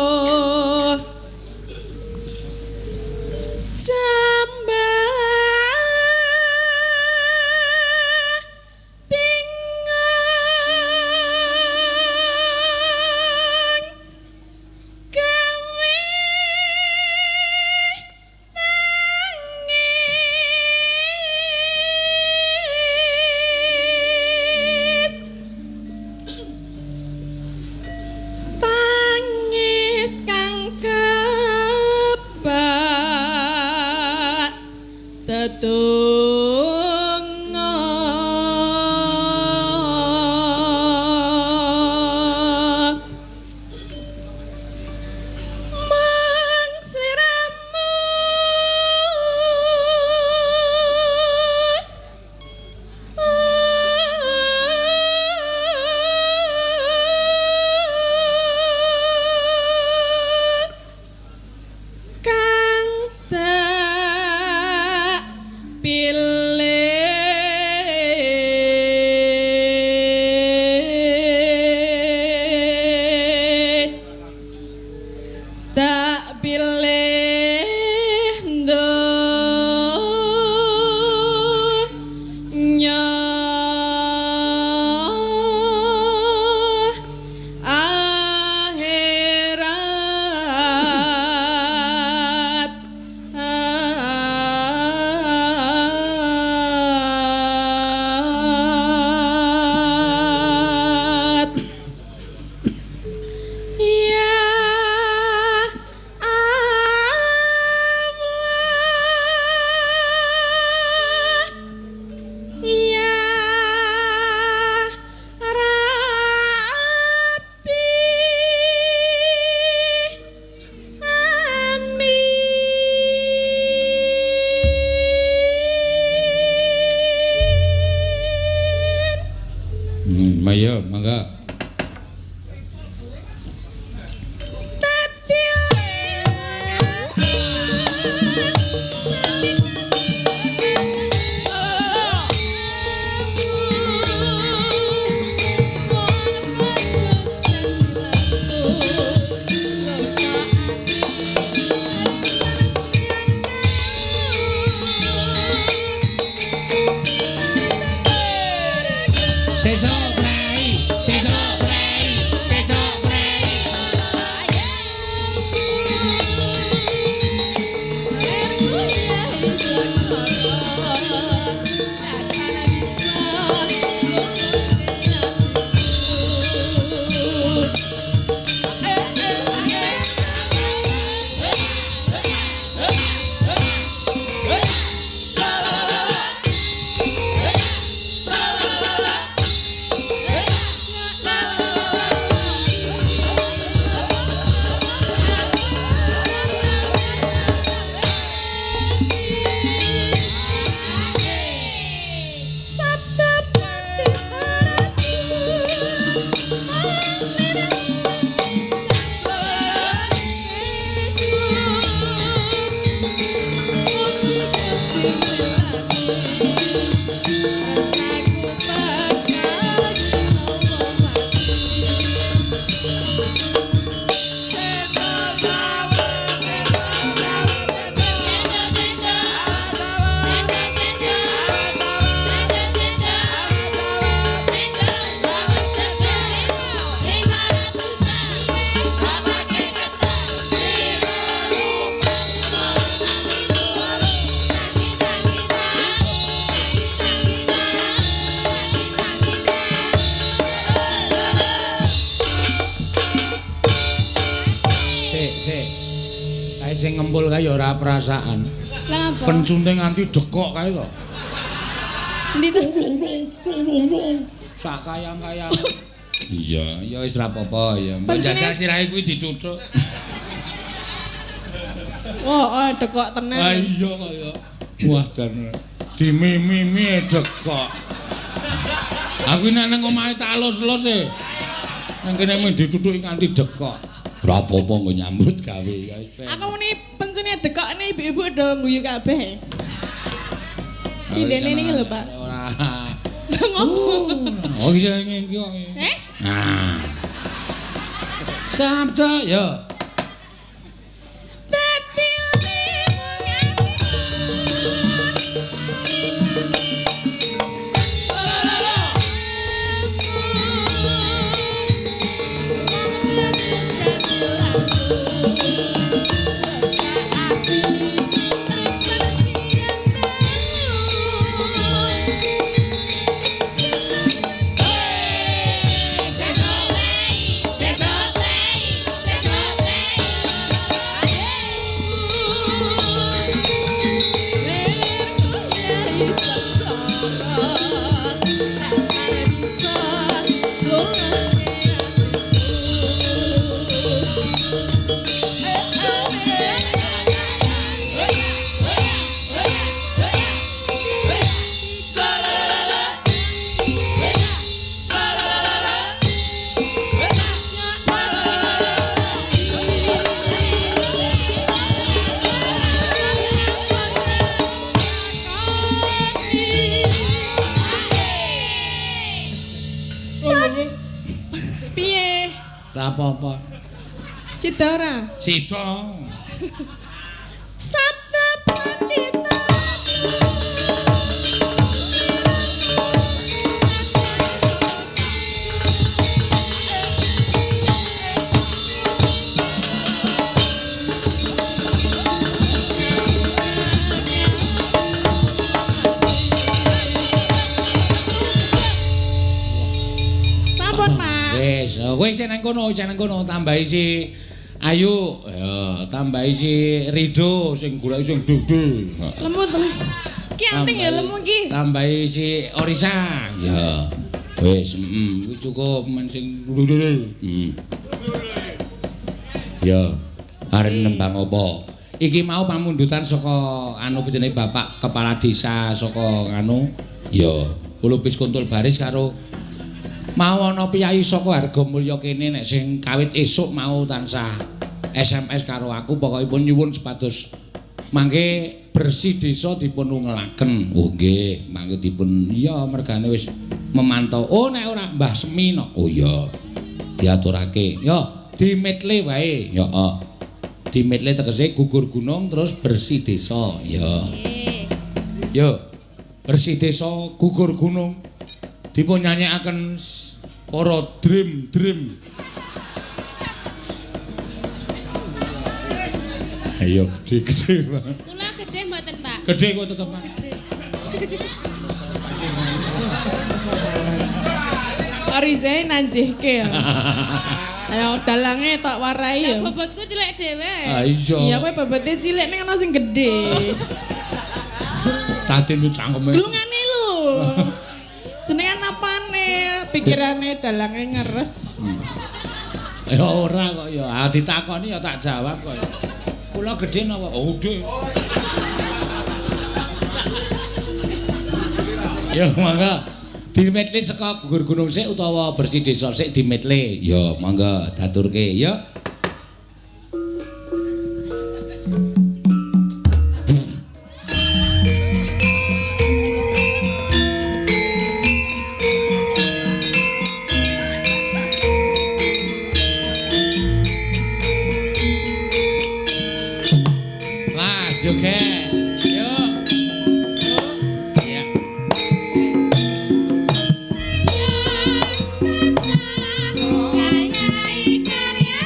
rawuh jambal sing ngempul kae ya ora perasaan. Lah apa? Pencunte nganti dekok kae to. Ndi to? Sak kayang-kayang. Iya, ya wis ra apa-apa ya. Mbok jajal sirahe kuwi dicucuk. Oh, dekok tenan. Ah iya kok ya. Wah dan dimimimi dekok. Aku nek nang omahe tak alus-alus e. Nang kene mung dicucuki nganti dekok. Ora apa-apa nggo nyambut gawe ya wis. Aku muni pencune dekok nih ibu-ibu do guyu kabeh. Sindene niki lho, Pak. Ora. Ngopo? Oh iki iki kok. Nah. Sabda ya. Piye? Ora apa-apa. Sida ora? Sida. Sabda pandita. Sampun, Pak. Wis sing nang kono tambahi si Ayu, ya, tambahi si Rido sing golek sing dudul. Lemu to. Ki anting ya lemu ki. Tambahi si Orisa. Ya. Wis, kuwi cukup men sing dudul. Ya. Arep nembang apa? Iki mau pamundutan saka anu jenenge Bapak Kepala Desa saka anu. Ya, Lupis Kuntul Baris karo mau ana piyai saka Hargamulya kene nek sing kawit esuk mau tansah SMS karo aku pokokipun nyuwun sepados mangke bersih desa dipun ungelaken. Oh nggih, mangke dipun iya mergane wis memantau. Oh nek ora Mbah Semi no. Oh iya. Diaturake. Yo dimetle wae. Yo dimetle tegese gugur gunung terus bersih desa. Yo. Yo. Bersih desa gugur gunung. Dipun nyanyekaken para dream. Ayo gede banget. Kula gede mboten, Pak. Gede kok tetep, Pak. Arizae nanjihke ya. Ayo dalange tak warai ya. Bobotku cilik dhewe. Ah iya. Iya kowe bobote cilik ning ana sing gedhe. Tadi lu cangkeme. Glungane lho. Jenengan apane? Pikirane dalange ngeres. Ya ora kok ya. Ah ditakoni ya tak jawab kok. Kula gedhe napa? Oh, gedhe. Ya mangga dimetle saka gugur gunung sik utawa bersih desa sik dimetle. Ya mangga daturke ya. Joget. Yo. Ya. Kayak karya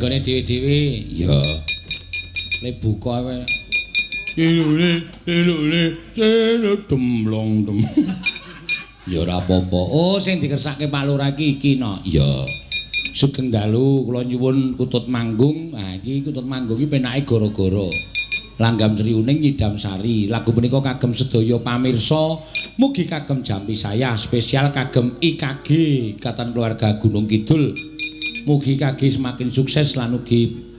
nenggone dhewe-dhewe. Ya. Le buka wae. Ilule demlong dem. Ya ora apa-apa. Oh, sing dikersake Pak Lurah iki no. Ya. Sugeng dalu kula nyuwun kutut manggung. Nah, iki kutut manggung iki penake gara-gara Langgam Sri Uning Nyidam Sari. Lagu punika kagem sedaya pamirsa, mugi kagem jampi saya spesial kagem IKG Ikatan Keluarga Gunung Kidul. Mugi IKG semakin sukses lan ugi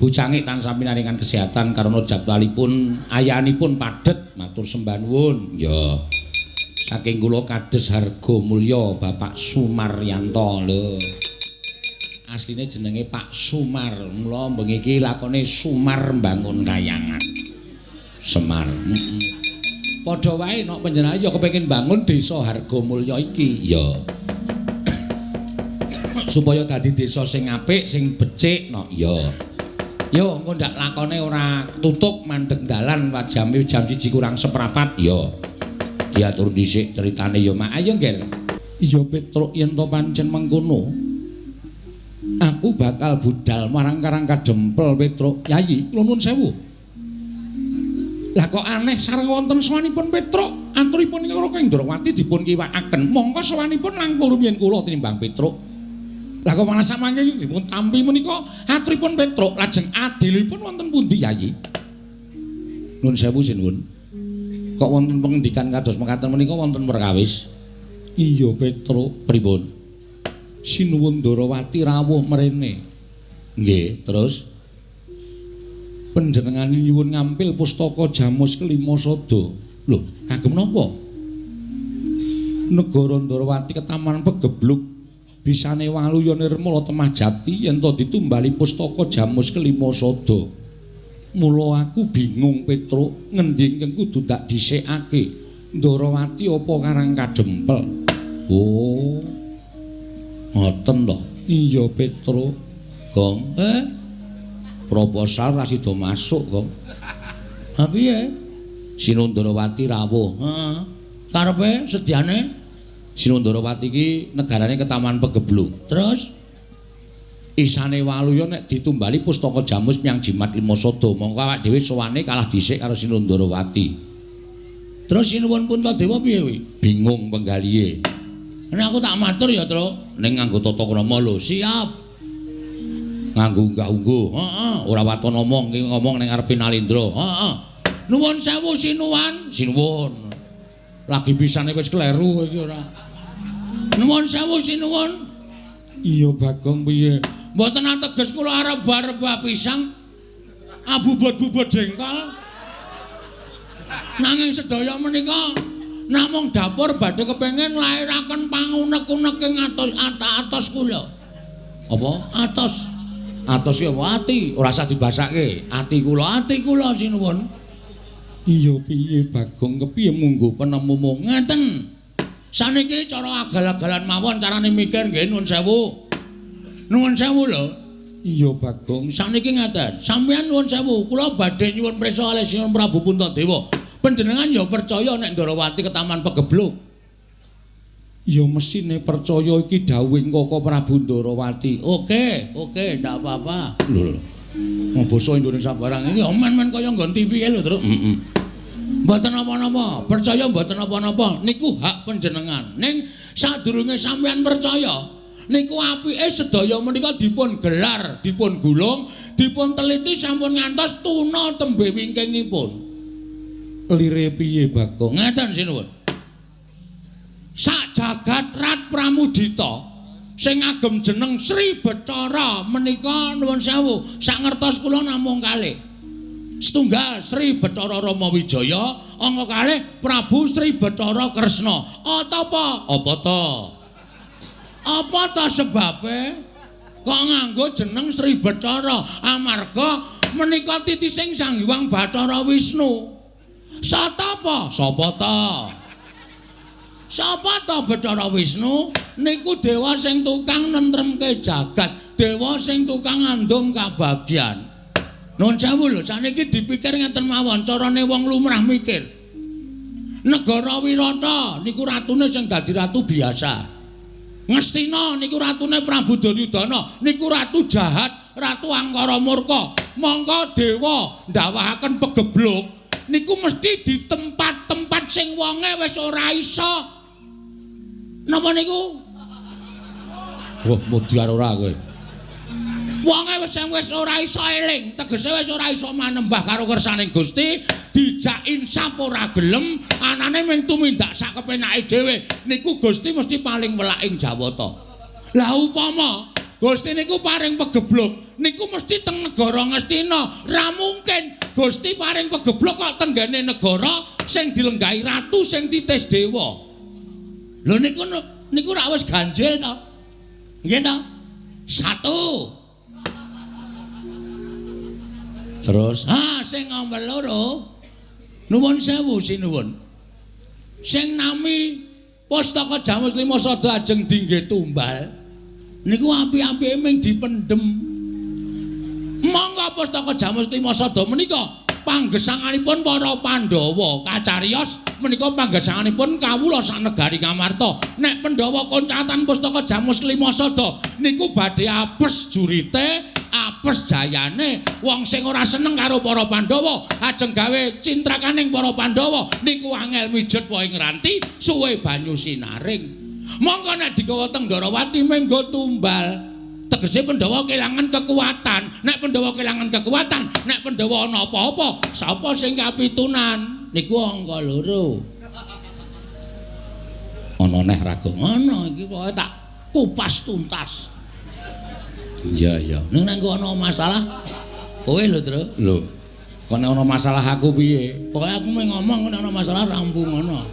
Bucangik tansah pinaringan kesehatan karena jadwalipun ayanipun padet. Matur sembah nuwun. Ya. Saking kula kades harga mulya Bapak Sumaryanto lho. Asline jenenge Pak Sumar. Mula bengi iki lakone Sumar Mbangun Kayangan. Semar. Padha wae nek panjenengan ya kepengin bangun desa Hargamulya iki. Ya. Supaya dadi desa sing apik, sing becik no. Ya. Yo engko ndak lakone ora tutuk mandeg dalan jam 1 kurang seprapat. Ya. Diatur dhisik ceritane ya mak. Ayo nggih. Iya Petruk yen to pancen mengkono. Aku bakal budal marang Karang Kadempel Petruk. Yayi, kula nuwun sewu. Lah kok aneh sareng wonten sawanipun Petruk, aturipun karo Kang Ndrawati dipun kiwakaken. Mongko sawanipun langkung rumiyin kula tinimbang Petruk. Lah kok malah samangke dipun tampi menika aturipun Petruk, lajeng adilipun wonten pundi Yayi? Nuwun sewu sinuwun. Kok wonten pengendikan kados mekaten menika wonten perkawis? Iya Petruk, pripun? Sinuwun Ndrawati rawuh mrene. Nggih, terus panjenengan nyuwun ngampil pustaka Jamus Kelima Sada. Lho, kagem napa? Negara Ndrawati ketaman pegebluk bisane waluya nirmala temah jati yen to ditumbali pustaka Jamus Kelima Sada. Mula aku bingung Petruk, ngendi ingkang kudu tak dhisikake? Ndrawati apa Karang Kadempel? Oh. Ngoten to. Iya Petruk. Gong, proposal ra sida masuk, Gong. Ha piye? Sinundrawati rawuh. Heeh. Karepe sediane Sinundrawati iki negarane ketaman pegebluk. Terus isane waluya nek ditumbali pustaka Jamus Myang Jimat Lima Sada, mongko awak dhewe sowane kalah dhisik karo Sinundrawati. Terus sinuwun Puntadewa piye kuwi? Bingung penggalihe. Nek aku tak matur ya, Tru, ning nganggo tata krama lho, siap. Nganggo unggah-ungguh. Heeh, ora waton ngomong, iki ngomong ning ngarepe Nalindra. Heeh. Nuwun sewu sinuwun. Sinuwun. Lagi pisane wis kleru iki ora. Nuwun sewu sinuwun. Iya Bagong piye? Mboten ateges kula arep bar-bar pisang. Abubut-bubut jengkol. Nanging sedaya menika namung dapur badhe kepengin lairaken pangunek-unek ing atos kula. Apa? Atos. Atos ya ati, ora usah dibasake. Ati kula sinuwun. Iya piye Bagong kepiye munggo penemumu ngeten. Saniki cara agal-agalan mawon carane mikir nggih nuwun sewu. Nuwun sewu lho. Iya Bagong, saniki ngeten. Sampeyan nuwun sewu, kula badhe nyuwun prisa kalih Sinuwun Prabu Puntadewa. Panjenengan ya percaya nek Ndrawati ketaman pegebluk. Ya mesine percaya iki dawuhing Kaka Prabu Ndrawati. Oke, ndak apa-apa. Lho. Mau basa Indonesia barang iki men-men kaya nggon TV lho, Tru. Mboten apa-apa, percaya mboten apa-apa. Niku hak panjenengan. Ning sadurunge sampeyan percaya, niku apike sedaya menika dipun gelar, dipun gulung, dipun teliti sampun ngantos tuna tembe wingkingipun. Lire piye Bagong? Ngeten sinuwun. Sak jagat Rat Pramudita sing ngagem jeneng Sri Bathara menika nuwun sewu, sak ngertos kula namung kalih. Setunggal Sri Bathara Rama Wijaya, angka kalih Prabu Sri Bathara Kresna. Apa ta sebabe kok nganggo jeneng Sri Bathara? Amarga menika titising Sang Hyang Bathara Wisnu. Sapa ta Bathara Wisnu? Niku dewa sing tukang nentremke jagat, dewa sing tukang ngandum kabagyan. Nuwun sewu lho, saniki dipikir ngeten mawon carane wong lumrah mikir. Negara Wirata niku ratune sing dadi ratu biasa. Ngastina niku ratune Prabu Duryudana, niku ratu jahat. Ratu Angkara murka. Mongko dewa ndawahaken pegebluk niku mesti di tempat-tempat sing wonge wis ora iso. Napa niku? Wah, mudhar ora kowe. Wonge wis ora iso eling, tegese wis ora iso manembah karo kersaning Gusti, dijak insaf ora gelem, anane mung tumindak sak kepenake dhewe. Niku Gusti mesti paling welak ing Jawata. Lah upama Gusti niku paring pegebluk, niku mesti teng negara Ngastina. Ra mungkin Gusti paring pegebluk kok tenggene negara sing dilenggahi ratu sing titis dewa. Lho niku ra wis ganjil to. Nggih to? 1. Terus, sing nomor 2. Nuwun sewu sinuwun. Sing nami Pustaka Jamus Lima Sada ajeng dingge tumbal. Niku api-apike ming dipendhem. Monggo Pustaka Jamus Lima Sada menika panggesanganipun para Pandhawa kacariyos menika panggesanganipun kawula sak negari Ngamarta. Nek Pandhawa koncatan Pustaka Jamus Lima Sada niku badhe apes jurite, apes jayane. Wong sing ora seneng karo para Pandhawa ajeng gawe cintrakaning para Pandhawa niku angel mijet wae ngranti suwe banyu sinaring. Monggo nek digawa teng Ndarawati menggo tumbal. Tegese Pandhawa kelangan kekuatan. Nek Pandhawa kelangan kekuatan, nek Pandhawa ana apa-apa, sapa sing kapitunan? Niku angka 2. Ana neh raga ngono iki pokoke tak kupas tuntas. Iya. Ning nek ana masalah kowe lho, Tru. Lho. Kok nek ana masalah aku piye? Pokoke aku mung ngomong nek ana masalah rampung ngono.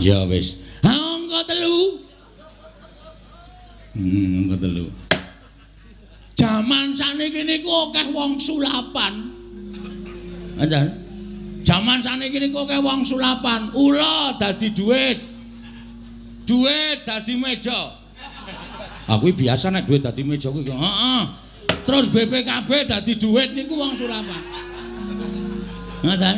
Ya wis. Angka 3. Angka 3. Jaman saniki niku akeh wong sulapan. Anjen. Jaman saniki niku akeh wong sulapan. Ula dadi dhuwit. Dhuwit dadi meja. Aku biasa nek dhuwit dadi meja kuwi. Heeh. Terus BPKB dadi dhuwit niku wong sulapan. Ngoten.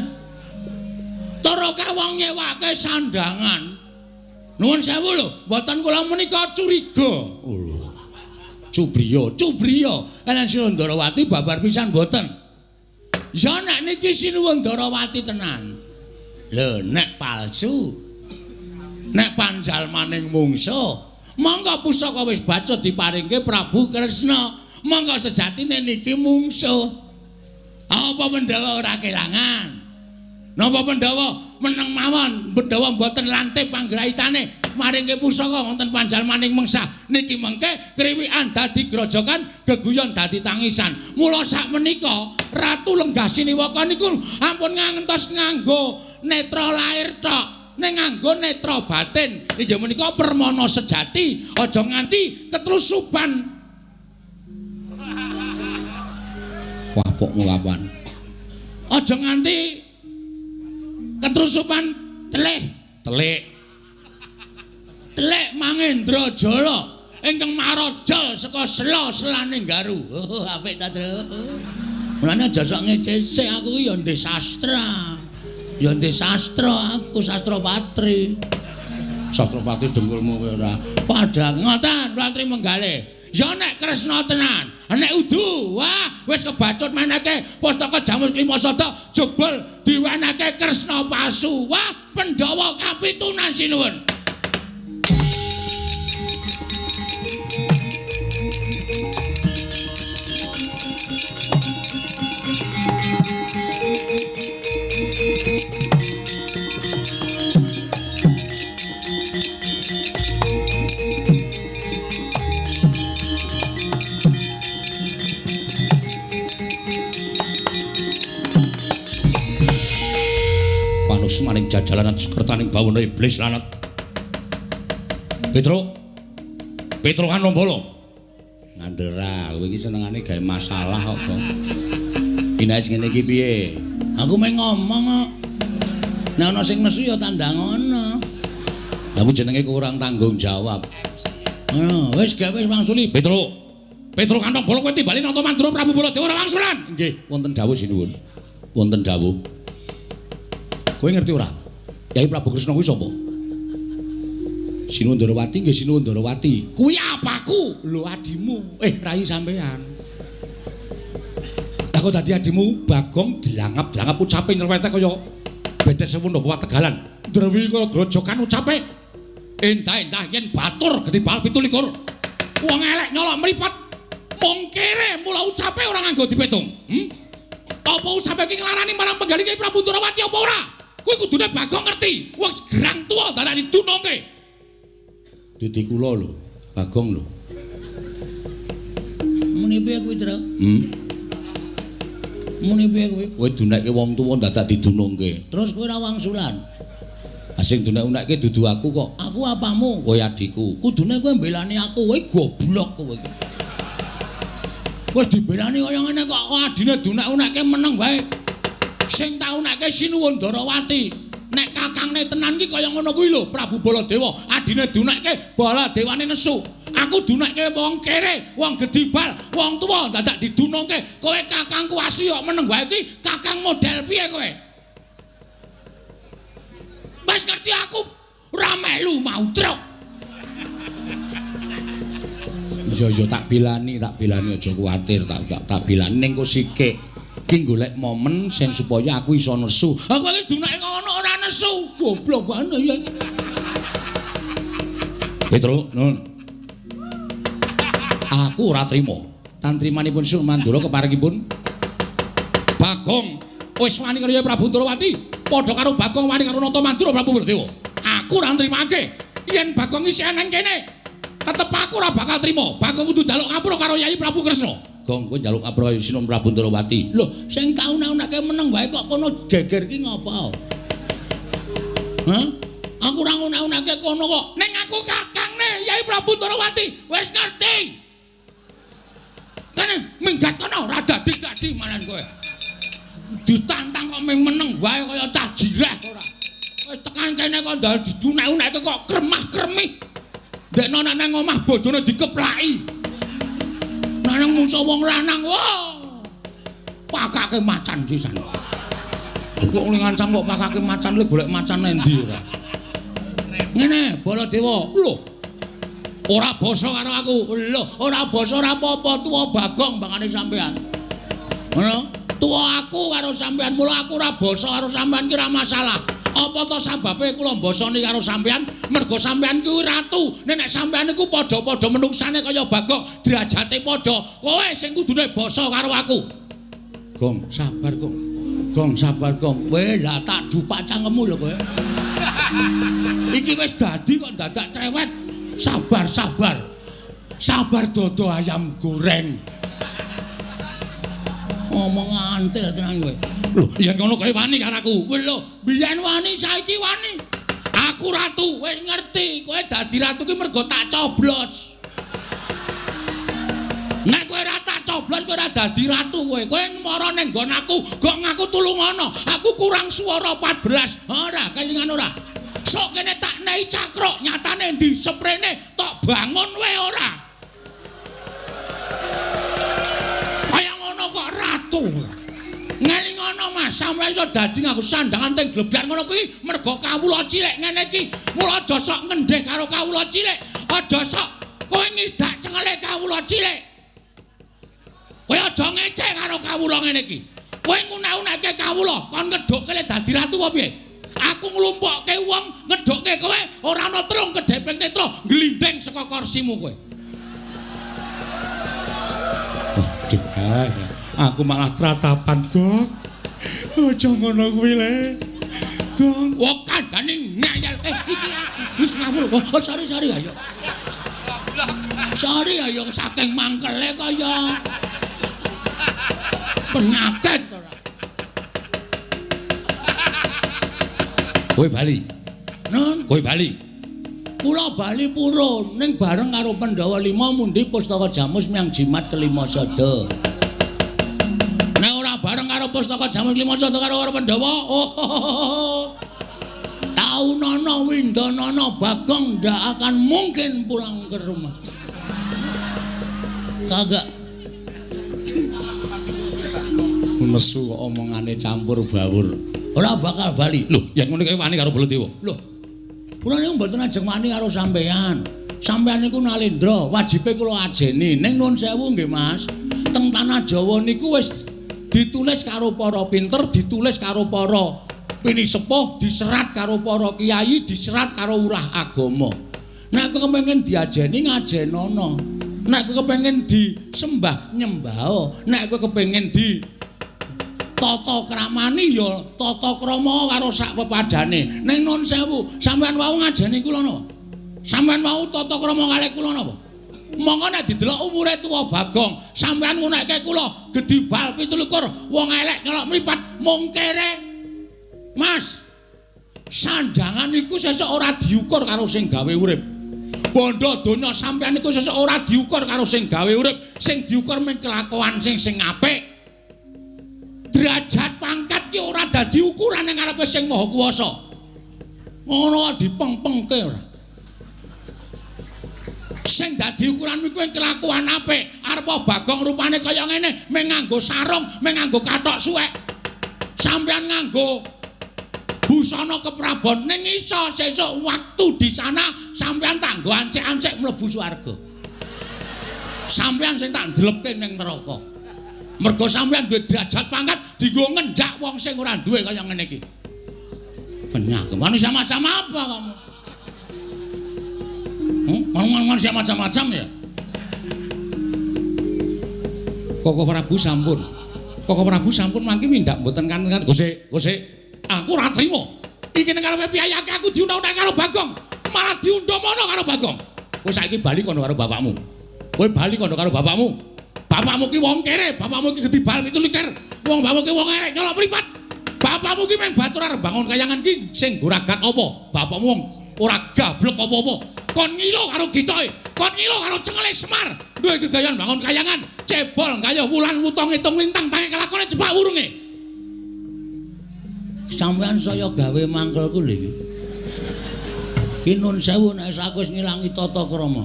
Tur akeh wong nyewake sandangan. Nuwun sewu lho, mboten kula menika curiga. Cubriya lan Sinuwun Ndarawati babar pisan mboten. Ya nek niki Sinuwun Ndarawati tenan. Lho nek palsu, nek panjalmaning mungsuh, monggo pusaka wis baca diparingke Prabu Kresna. Monggo sejatine niki mungsuh. Apa Pandhawa ora kelangan? Napa Pandhawa meneng mawon, Pandhawa mboten lantip panggrahitane maringke pusaka wonten panjalmaning mengsah. Niki mengke kriwikan dadi grojogan, geguyon dadi tangisan. Mula sak menika Ratu Lenggah Siniwaka niku ampun ngantos nganggo netra lair tok, ning nganggo netra batin. Inggih menika permana sejati, aja nganti ketrusuban. Wah, pokmu kapan? Aja nganti ketrusupan telik Mangendra Jala ingkang marajal saka sela-selane Garu. Oh, apik ta, Tru. Mulane aja sok ngecese aku ya ndek sastra. Ya ndek sastra, aku sastra patri. Sastra patri dengkulmu kowe ora. Padha ngoten, patri menggalih. Ya nek Kresna tenan, nek udu, wah wis kebacut meneke Pustaka Jamus Lima Sada jebul diweneke Kresna palsu. Wah, Pandhawa kapitunan sinuwun. Maning jajalanan sekertaning bawana iblis lanat. Petro kan Lombolo. Ngandera, kowe iki senengane gawe masalah kok. Inas ngene iki piye? Aku meng ngomong kok. Nek ana sing nesu ya tandang ngono. Aku jenenge kurang tanggung jawab. Wis gawe wangsuli. Petro kan Lombolo kowe timbali nata Mandura Prabu Baladewa ora wangsulan. Nggih, wonten dawuh sinuwun. Wonten dawuh. Kowe ngerti ora? Kyai Prabu Kresna kuwi sapa? Sinuwun Ndarawati nggih Sinuwun Ndarawati. Kuwi apaku? Lho adimu. Rai sampean. Aku dadi adimu Bagong dilangap-langap ucape nyelwete kaya bedet sewono kuat tegalan. Drewi kaya grojokan ucape. Endah-endah yen batur gedi bal 17. Wong elek nyolok mripat. Mung kere mula ucape ora nganggo dipetung. Apa ucape iki nglarani marang penggali Kyai Prabu Ndrawati apa ora? Kuwi kudune Bagong ngerti. Wong gerang tuwa dadak didunungke. Dadi kula lho, Bagong lho. Muni piye kuwi, Tru? Muni piye kuwi? Kowe dunekke wong tuwa dadak didunungke. Terus kowe ora wangsulan. Asing dunek-unekke dudu aku kok. Aku apamu? Kowe adikku. Kudune kowe mbelani aku, kowe goblok kowe iki. Wis dibelani kaya ngene kok adine dunek-unekke meneng wae. Sing tau nekke Sinuwun Darawati. Nek kakangne tenan iki kaya ngono kuwi lho, Prabu Baladewa. Adine dunekke Baladewane nesu. Aku dunekke wong kere, wong gedibal, wong tuwa dadak didunungke. Kowe kakangku asli kok meneng wae iki, kakang model piye kowe? Wis ngerti aku ora melu mau truk. Iya tak bilani aja kuwatir, tak bilani ning kok sikik. Ki golek momen sing supaya aku iso nesu. Aku wis dunake ngono ora nesu. Goblok banget ya. Petro, nun. Aku ora trima. Tan trimanipun Sur Mandura keparingipun Bagong wis wani karo Prabu Ndrawati, padha karo Bagong wani karo Nata Mandura Prabu Werdewa. Aku ora nrimake yen Bagong isih ana kene. Tetep aku ora bakal trima. Bagong kudu njaluk ngapura karo Yai Prabu Kresna. Gong kowe njaluk ngapura Sinuwun Prabu Ndrawati. Lho, sing kaune-uneke meneng wae kok kono geger ki ngopo? Hah? Aku ora ngune-uneke kono kok. Ning aku kakangne Yai Prabu Ndrawati. Wis ngerti. Kene minggat kono ora dadi manan kowe. Ditantang kok ming meneng wae kaya cah jireh ora. Wis tekan kene kok ndal didunek-uneke kok kremah-kremih. Ndekno nang omah bojone dikeplaki. Nang musuh wong lanang, wah. Pakake macan sisan. Kok ning ngancam kok pakake macan le golek macan endi ora. Ngene, Baladewa. Lho. Ora basa karo aku. Lho, ora basa ora apa-apa tuwa Bagong bangane sampean. Ngono? Tuwa aku karo sampean, mula aku ora basa karo sampean ki ora masalah. Apa to sababe kula mbasani karo sampean? Mergo sampean kuwi ratu. Nek sampean iku padha-padha menungsane kaya Bagong, derajate padha. Kowe sing kudune basa karo aku. Gong, sabar, Gong. Gong, sabar, Gong. Kowe lah tak dupak cangkemmu lho kowe. Iki wis dadi kok dadak cewet. Sabar, sabar. Sabar dodo ayam goreng. Ngomong antil tenan kowe. Lho, yen ngono kowe wani karo aku. Wis lho, biyen wani, saiki wani. Aku ratu, wis ngerti. Kowe dadi ratu ki mergo tak coblos. Nek kowe ora tak coblos, kowe ora dadi ratu kowe. Kowe mara ning nggon aku, gok ngaku tulungono. Aku kurang swara 14. Ora, kelingan ora. Sok kene tak nehi cakruk, nyatane ndi sprene tok bangun wae ora. Kaya ngono kok ratu. Ngelingono Mas, sampeyan iso dadi nganggo sandangan teng glebyan ngono kuwi mergo kawula cilik ngene iki. Mula aja sok ngendheh karo kawula cilik. Aja sok kowe ngidak cengele kawula cilik. Kowe aja ngeceh karo kawula ngene iki. Kowe ngune-uneke kawula kon ngedhukke le dadi ratu apa piye? Aku nglumpukke wong ngedhukke kowe ora ana trung kedheping netra glindeng saka kursimu kowe. Aku malah tratapan, Gong. Aja ngono kuwi le. Gong, wong kandhane ngayal. Iki wis ngawur. Oh, sorry ayo. Sorry ayo saking mangkele kaya penyakit ora. Kowe bali. Nun, Kowe bali. kula bali purun ning bareng karo Pandhawa 5 mundi Pustaka Jamus miang jimat kelima sada. Nek ora bareng karo Pustaka Jamus kelima sada karo Pandhawa, oh. Taunana Windanana Bagong ndak akan mungkin pulang ke rumah. Kagak. Nesu kok omongane campur bawur. Ora bakal bali. Lho, yen ngono kowe wani karo Baladewa. Lho. Kula niku mboten ajeng wani karo sampean. Sampean niku Nalendra, wajibe kula ajeni. Ning nuwun sewu nggih Mas. Teng tanah Jawa niku wis ditulis karo para pinter, ditulis karo para pinisepuh, diserat karo para kiai, diserat karo ulah agama. Nek kowe kepengin diajeni ngajenono. Nek kowe kepengin disembah nyembah. Nek kowe kepengin di tata kramani ya tata krama karo sak pepadane. Ning nun sewu, sampean wau ngajeni kula napa? Sampean wau tata krama kalih kula napa? Monggo nek didelok umure tuwa Bagong, sampean ngunekke kula gedhi bal 17, wong elek nyolok mripat mung kere. Mas, sandangan iku sesuk ora diukur karo sing gawe urip. Bondo donya sampean iku sesuk ora diukur karo sing gawe urip, sing diukur mung kelakuan sing apik. Derajat pangkat ki ora dadi ukuran ning ngarepe sing maha kuwasa. Ngono dipeng-pengke ora. Sing dadi ukuran iku kelakuan apik. Arep Bagong rupane kaya ngene, mung nganggo sarung, mung nganggo kathok suwek. Sampean nganggo busana keprabon ning iso sesuk waktu di sana sampean tak nggo ancek-ancek mlebu swarga. Sampean sing tak ndelepke ning neraka. Mergo sampean duwe derajat pangkat dienggo ngendak wong sing ora duwe kaya ngene iki. Penyakit manusia macam apa kamu? Manusia macam-macam ya? Koko Prabu sampun. Koko Prabu sampun mangke mindak mboten kan Gusti. Aku ora trima. Iki nek karepe piyayake aku diundang-undang karo Bagong, malah diundhomono karo Bagong. Kowe saiki bali kono karo bapakmu. Kowe bali kono karo bapakmu. Bapakmu ki wong kere, bapakmu ki gedhi bal 17. Wong bapakmu ki wong elek nyolok mripat. Bapakmu ki meng batur arep bangun kayangan ki sing goragat apa? Bapakmu wong ora gablek apa-apa. Kon ngilo karo gitoke, kon ngilo karo cengele Semar. Duwe gegayan bangun kayangan, cebol kaya wulan wutong ngitung lintang tangi kelakone jebak wurunge. Sampeyan saya gawe mangkelku lho iki. Ki nun sewu nek aku wis ngilangi tata krama.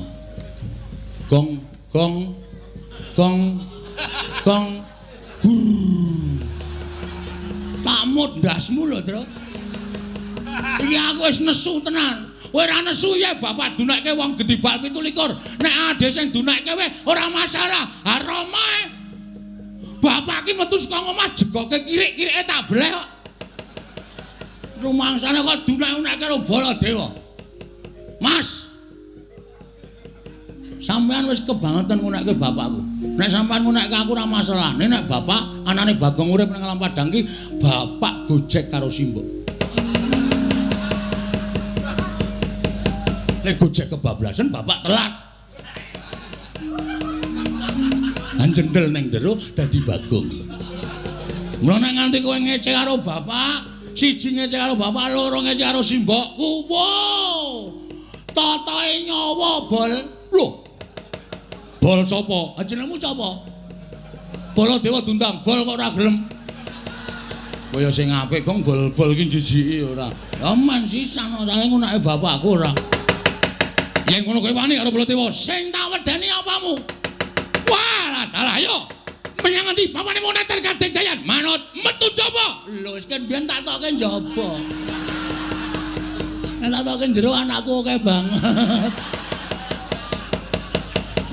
Gong. Tak mut ndasmu lho, Tru. Iki aku wis nesu tenan. Kowe ora nesu ya bapak dunakke wong gedhi bal 17. Nek ade sing dunakke kowe ora masalah. Haromae. Bapak ki metu saka omah jegoke kirik-kirike tak bleh kok. Rumangsane kok dunak-unak karo Baladewa. Mas. Sampeyan wis kebangetan ngunekke bapakku. Nek sampeyan ngunekke aku ora masalah. Nek bapak anane Bagong urip nang alam Padang ki bapak gojek karo simbok. Nek gojek kebablasan bapak telat. Anjendel ning jero dadi Bagong. Mula nek nganti kowe ngecek karo bapak, siji ngecek karo bapak, loro ngecek karo simbokku. Wow. Tatae nyawa bol. Lho. Bol sapa? Jenengmu sapa? Baladewa Dundang. Bol kok ora gelem. Kaya sing apik Gong bol-bol ki jijiki ora. Ya men sisan ora ngunake bapakku ora. Yen ngono kowe wani karo Baladewa, sing tak wedeni apamu? Walah dalah ayo. Menyang endi? Bapakne mau neter Kadek Dayan. Manut metu jaba. Lho wis kan biyen tak tokke jaba. Tak tokke jero anakku akeh banget.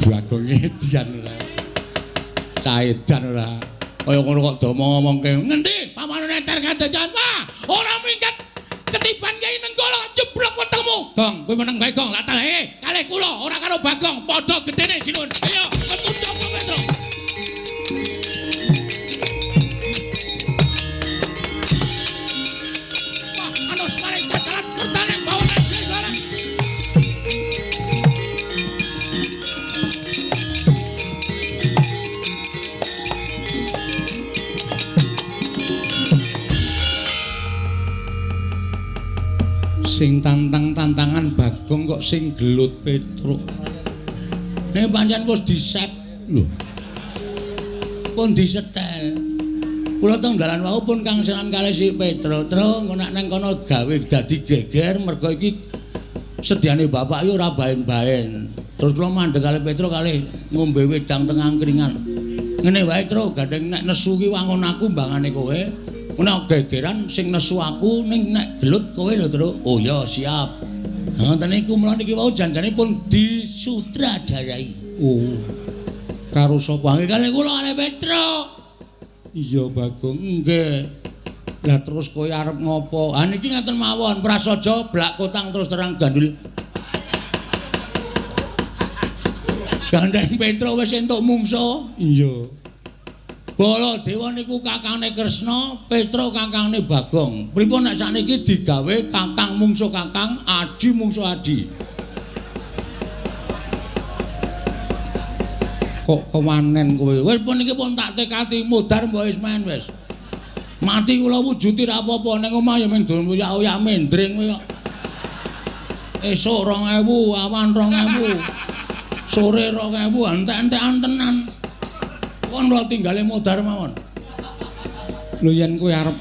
Bagong edian ora. Caedan ora. Kaya ngono kok do ngomongke. Ngendi? Bapakne neter Kadek Dayan. Wah, ora minggat ketiban Kyai Nenggala jeblok wetengmu. Gong, kowe meneng bae Gong. Lah kalih kula ora karo Bagong, padha gedene sinun. Ayo, metu coba Petro. Wah, anu semare cacalan kertane bawa nang barang. Sing tantang-tantangan Bagong kok sing gelut Petruk. Nek pancen wis diset lho. Pun disetel. Kula teng dalan wau pun Kang Senan kalih si Petruk, Tru ngono nang kono gawe dadi geger mergo iki sediane bapak yo ora baen-baen. Terus kula mandeg kalih Petruk kalih ngombe wedang teng angkringan. Ngene wae Tru, gandeng nek nesu ki wangun aku mbangane kowe. Nek gegeran sing nesu aku ning nek gelut kowe lho, Tru. Oh ya, siap. Ngoten niku mula niki wau janjane pun disutradarai. Oh. Karo sapa? Nggih kalih kula kalih Petruk. Iya Bagong, nggih. Lah terus kowe arep ngopo? Ha niki ngaten mawon, prasaja blak kotang terus terang gandul. Gandeng Petro wis entuk mungsuh. Iya. Baladewa niku kakangne Kresna, Petro kakangne Bagong. Pripun nek sakniki digawe kakang mungsuh kakang, adi mungsuh adi? Kok kewanen kowe? Wis puniki pun tak tekati mudhar mbok wis main wis. Mati kula wujuti ra apa-apa ning omah ya mung dolen uyak-uyak mendring kowe kok. Esuk 2000, awan 2000. Sore 2000 entek-entekan tenan. Kon kula tinggale mudhar mawon. Lho yen kowe arep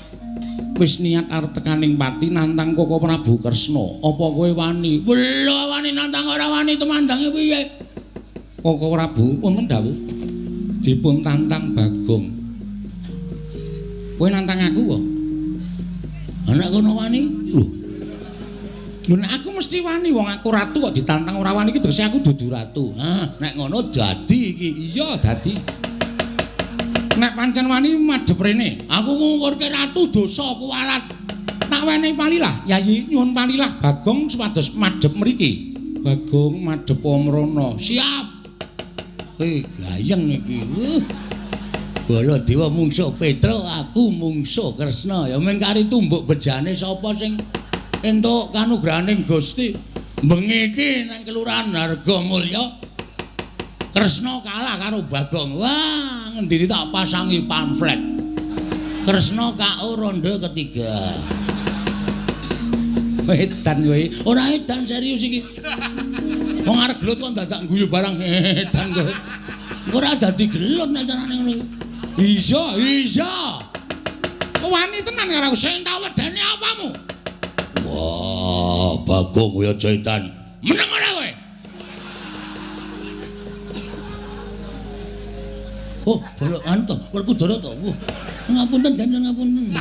wis niat arep tekaning pati nantang Koko Prabu Kresna, apa kowe wani? Lho wani nantang ora wani temandange piye? Koko Prabu wonten dawuh dipun tantang Bagong. Kowe nantang aku kok. Anak kono wani? Lho nek aku mesti wani wong aku ratu kok ditantang ora wani iki tegese aku dudu ratu. Nek ngono dadi iki. Iya dadi. Nek pancen wani madhep rene. Aku ngungkurke ratu dosa kuwalat. Tak wenehi palilah, Yayi nyuwun palilah Bagong supados madhep mriki. Bagong madhep Omrono. Siap. Gayeng iki. Baladewa mungsuh Petro, aku mungsuh Kresna. Ya mung kari tumbuk bejane sapa sing entuk kanugrahaning Gusti. Bengi iki nang kelurahan Hargamulya Kresna kalah karo Bagong. Wah, ngendiri tak pasangi pamflet. Kresna KO ronde ketiga. Edan kowe. Ora edan serius iki. Wong arep gelut kok dadak guyu barang edan kowe. Ora dadi gelut nek carane ngono. Iya. Wani tenan karo sing tak wedeni apamu? Wah, Bagong kowe aja edan. Meneng ora kowe? Oh, bolok anto, Werkudara to. Wah, ngapunten Dan ngapunten.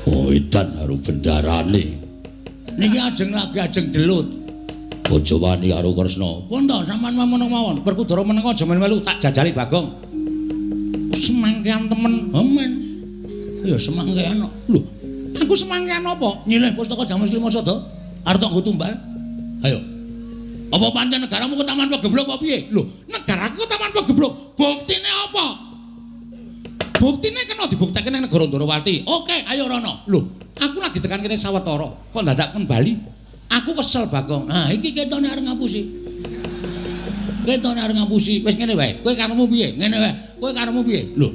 Oh, edan karo bendarane. Niki ajeng gelut. Aja wani karo Kresna. Pun to sampean menawa mawon. Werkudara meneng aja melu tak jajali Bagong. Semangkean temen. Amen. Ya semangkean. Lho, aku semangkean apa? Nyilih pustaka Jamus Lima Sada. Arep tak nggo tumbal. Ayo. Apa pancen negaramu ke Taman Pageblok apa piye? Lho, negaraku ke Taman Pageblok. Buktine apa? Buktine kena dibuktekake ning negara Ndarawati. Oke, ayo rono. Lho, aku lagi tekan kene sawetara. Kok dadak kon bali? Aku kesel Bagong. Nah, iki ketone arep ngapusi. Ketone arep ngapusi. Wis ngene wae. Kowe karepmu piye? Ngene wae. Kowe karepmu piye? Lho.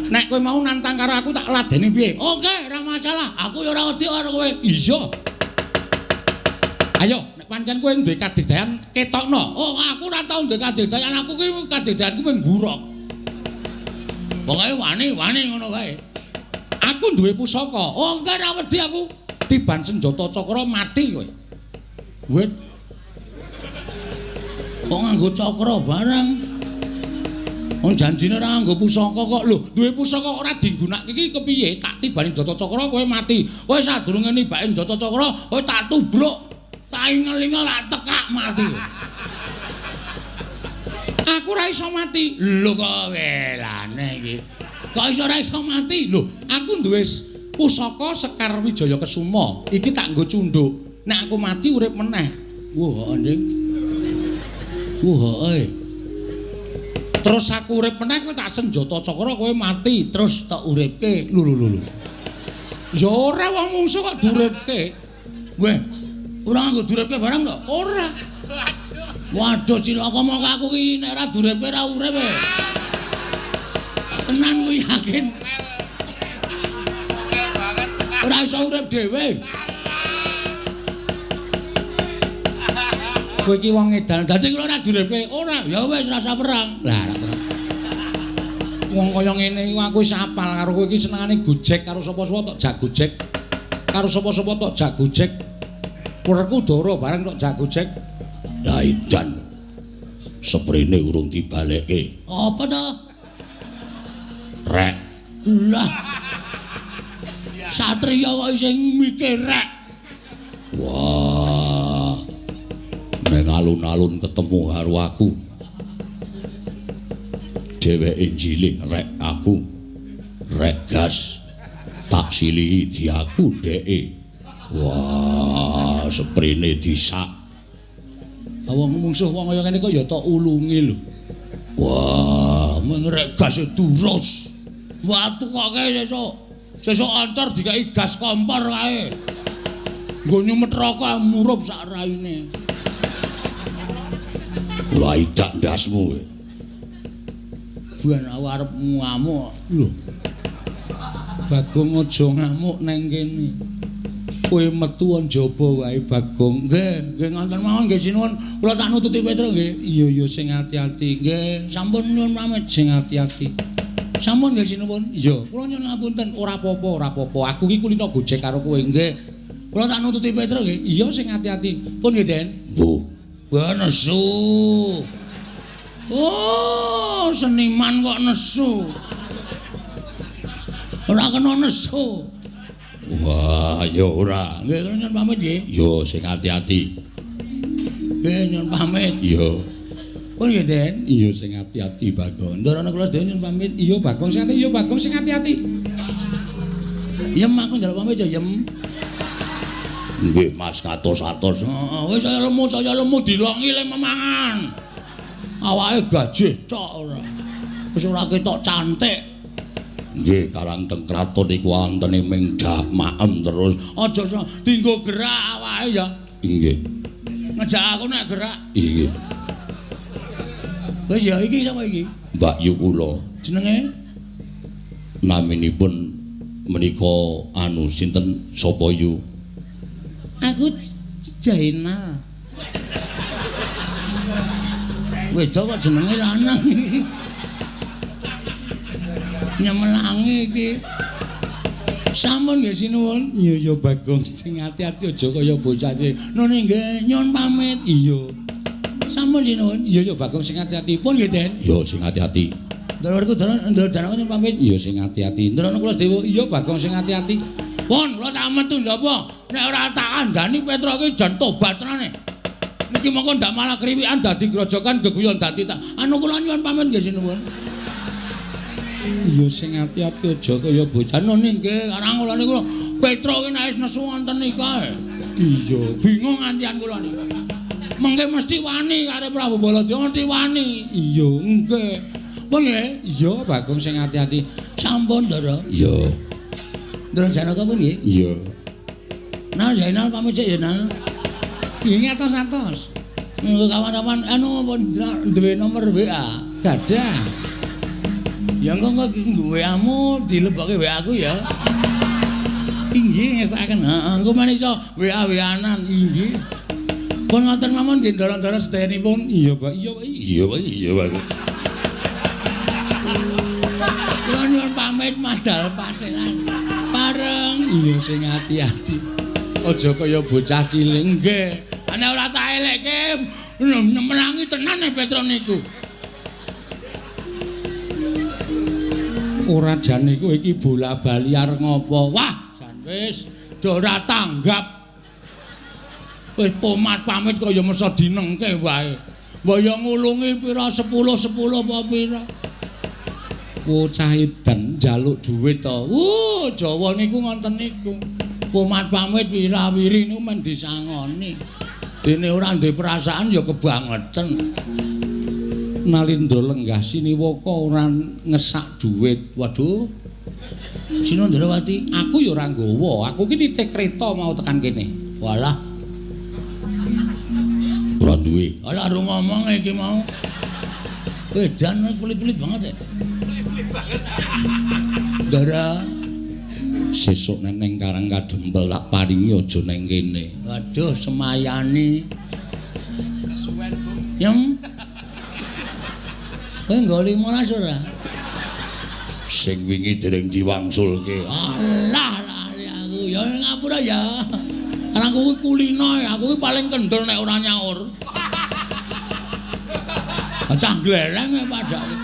Nek kowe mau nantang karo aku tak ladeni piye? Oke, ora masalah. Aku ya ora wedi karo kowe. Iya. Ayo, nek pancen kowe duwe kadigdayan ketokno. Oh, aku ora tau duwe kadigdayan. Aku ki kadigdayanku mung gurok. Pokoke wani ngono wae. Aku duwe pusaka. Oh, enggak ora wedi aku. Tiban senjata cakra mati kowe. Wit. Kok nganggo cakra barang? Wong janjine ora nganggo pusaka kok. Lho, duwe pusaka ora digunakke iki kepiye? Tak tibani senjata cakra kowe mati. Kowe sadurunge nibake senjata cakra, kowe tak tubruk. Tak ingel-ingel tak tekak mati. Aku ora iso mati. Lho kok welane iki. Kok iso ora iso mati? Lho, aku duwe pusaka Sekar Wijaya Kesuma. Iki tak nggo cundhuk. Nek aku mati urip meneh. Wah, anjing. Wah, terus aku urip meneh kowe tak senjata cakra kowe mati terus tak uripke. Lho. Ya ora wong mungsuh kok duripke. Weh, ora nggo duripke barang kok. Ora. Waduh cilaka mok aku ki nek ora duripke ora urip e. Tenan kuwi yakin. Ora iso urip dhewe. Kowe iki wong edan, dadi kula ora duripke. Ora, ya wis rasa perang. Lah, wong kaya ngene iku aku wis apal karo kowe iki senengane gojek karo sapa-sapa tok jagojek. Karo sapa-sapa tok jagojek. Werkudara bareng tok jagojek. Lah edan. Seprene urung dibalekke. Apa to? Rek. Lah. Satriya kok sing mikir rek. Wah. Nek alun-alun ketemu karo aku. dheweke njilih rek aku rek gas tak silihi diaku dheke wah sprene disak wong mungsuh wong kaya ngene kok ya tok ulungi lho wah mengrek gas durus watu kok kae sesuk ancor dikai gas kompor kae nggo nyumet rokok murup sak raine kula idak ndasmu buan arep ngamuk lho Bagong aja ngamuk nang kene kowe metu njaba wae Bagong nggih ngonten mawon nggih sinuwun kula tak nututi Petro nggih iya sing ati-ati nggih sampun nyuwun pamit sing ati-ati sampun nggih sinuwun iya kula nyuwun ngapunten ora apa-apa aku iki kulino gojek karo kowe nggih kula tak nututi Petro nggih iya sing ati-ati pun nggih Den wah nesu oh seniman kok nesu ora kena nesu wah ya ora nggih kula nyuwun pamit nggih yo sing ati-ati nggih nyuwun pamit yo pun nggih Den iya sing ati-ati Bagong ndarane kula sedaya nyuwun pamit iya Bagong sing ati iya Bagong sing ati-ati yem aku njaluk pamit ya yem nggih Mas katos-atos wis saya lemu dilongi le memangan awake gajih cok ora wis ora ketok cantik nggih karang teng kraton iku wonten ming maem terus aja dienggo gerak awake ya nggih ngejak aku nek gerak nggih wis ya iki sapa iki Mbak Yu kula jenenge naminipun menika anu sinten sapa Yu aku Jainal wedok kok jenenge lanang nyemelangi iki sampun nggih sinuwun iya Bagong sing ati-ati aja kaya bocah iki nune nggih nyuwun pamit iya sampun sinuwun iya Bagong sing ati-ati pun nggih Den iya sing ati-ati ndaraku ndaraku nyuwun pamit iya sing ati-ati ndarane kula sedewa iya Bagong sing ati-ati pun kula tak metu napa nek ora tak andani Petro iki jan tobat tenane niki mongko ndak malah kriwikan dadi grojokan geguyon dadi tak anu kula nyuwun pamit nggih sinuwun iya sing ati-ati aja kaya bocah nune nggih karang kula niku Petro ki nek wis nesu wonten nikae iya bingung antian kula niku mengke mesti wani karo Prabu Baladéwa mesti wani iya nggih pun nggih iya Bagong sing ati-ati sampun Ndara iya Ndara Janaka pun nggih iya nah Zainal pamit sik ya nah ini atos-atos kawan-kawan anu duwe nomor WA gadah ya engko WA-mu dilebokke WA aku ya inggih ngestakaken engko men iso WA-WA-anan inggih pun ngoten mawon nggih ndara-ndara sedayanipun iya Pak iya Pak kula nyuwun pamit madal paselan bareng iya sing ati-ati aja kaya bocah cilik nggih ana ora tak elekke nyemerangi tenan Petro niku ora jan niku iki bola-bali arep ngopo wah jan wis do ora tanggap wis pomat pamit kaya mesa dinengke wae mbaya ngulungi pira 10 apa pira bocah edan njaluk dhuwit to Jawa niku ngonten niku pomat pamit wirawiri niku men disangoni dene ora duwe perasaan ya kebangetan Nalindra lenggah siniwaka ora ngesak dhuwit waduh Sinundrawati aku ya ora nggawa aku ki nitik kreta mau tekan kene walah ora duwe alah ru ngomong iki mau edan pelit-pelit banget ya Ndara sesuk neng Karang Kadempel tak paringi aja neng kene. Waduh semayani. Yang kowe nggo 15 ora? Sing wingi dereng diwangsulke. Alah lali aku ya ngapura ya. Karang kuwi kulino aku ki paling kendel nek ora nyaur. Cah glereng padake.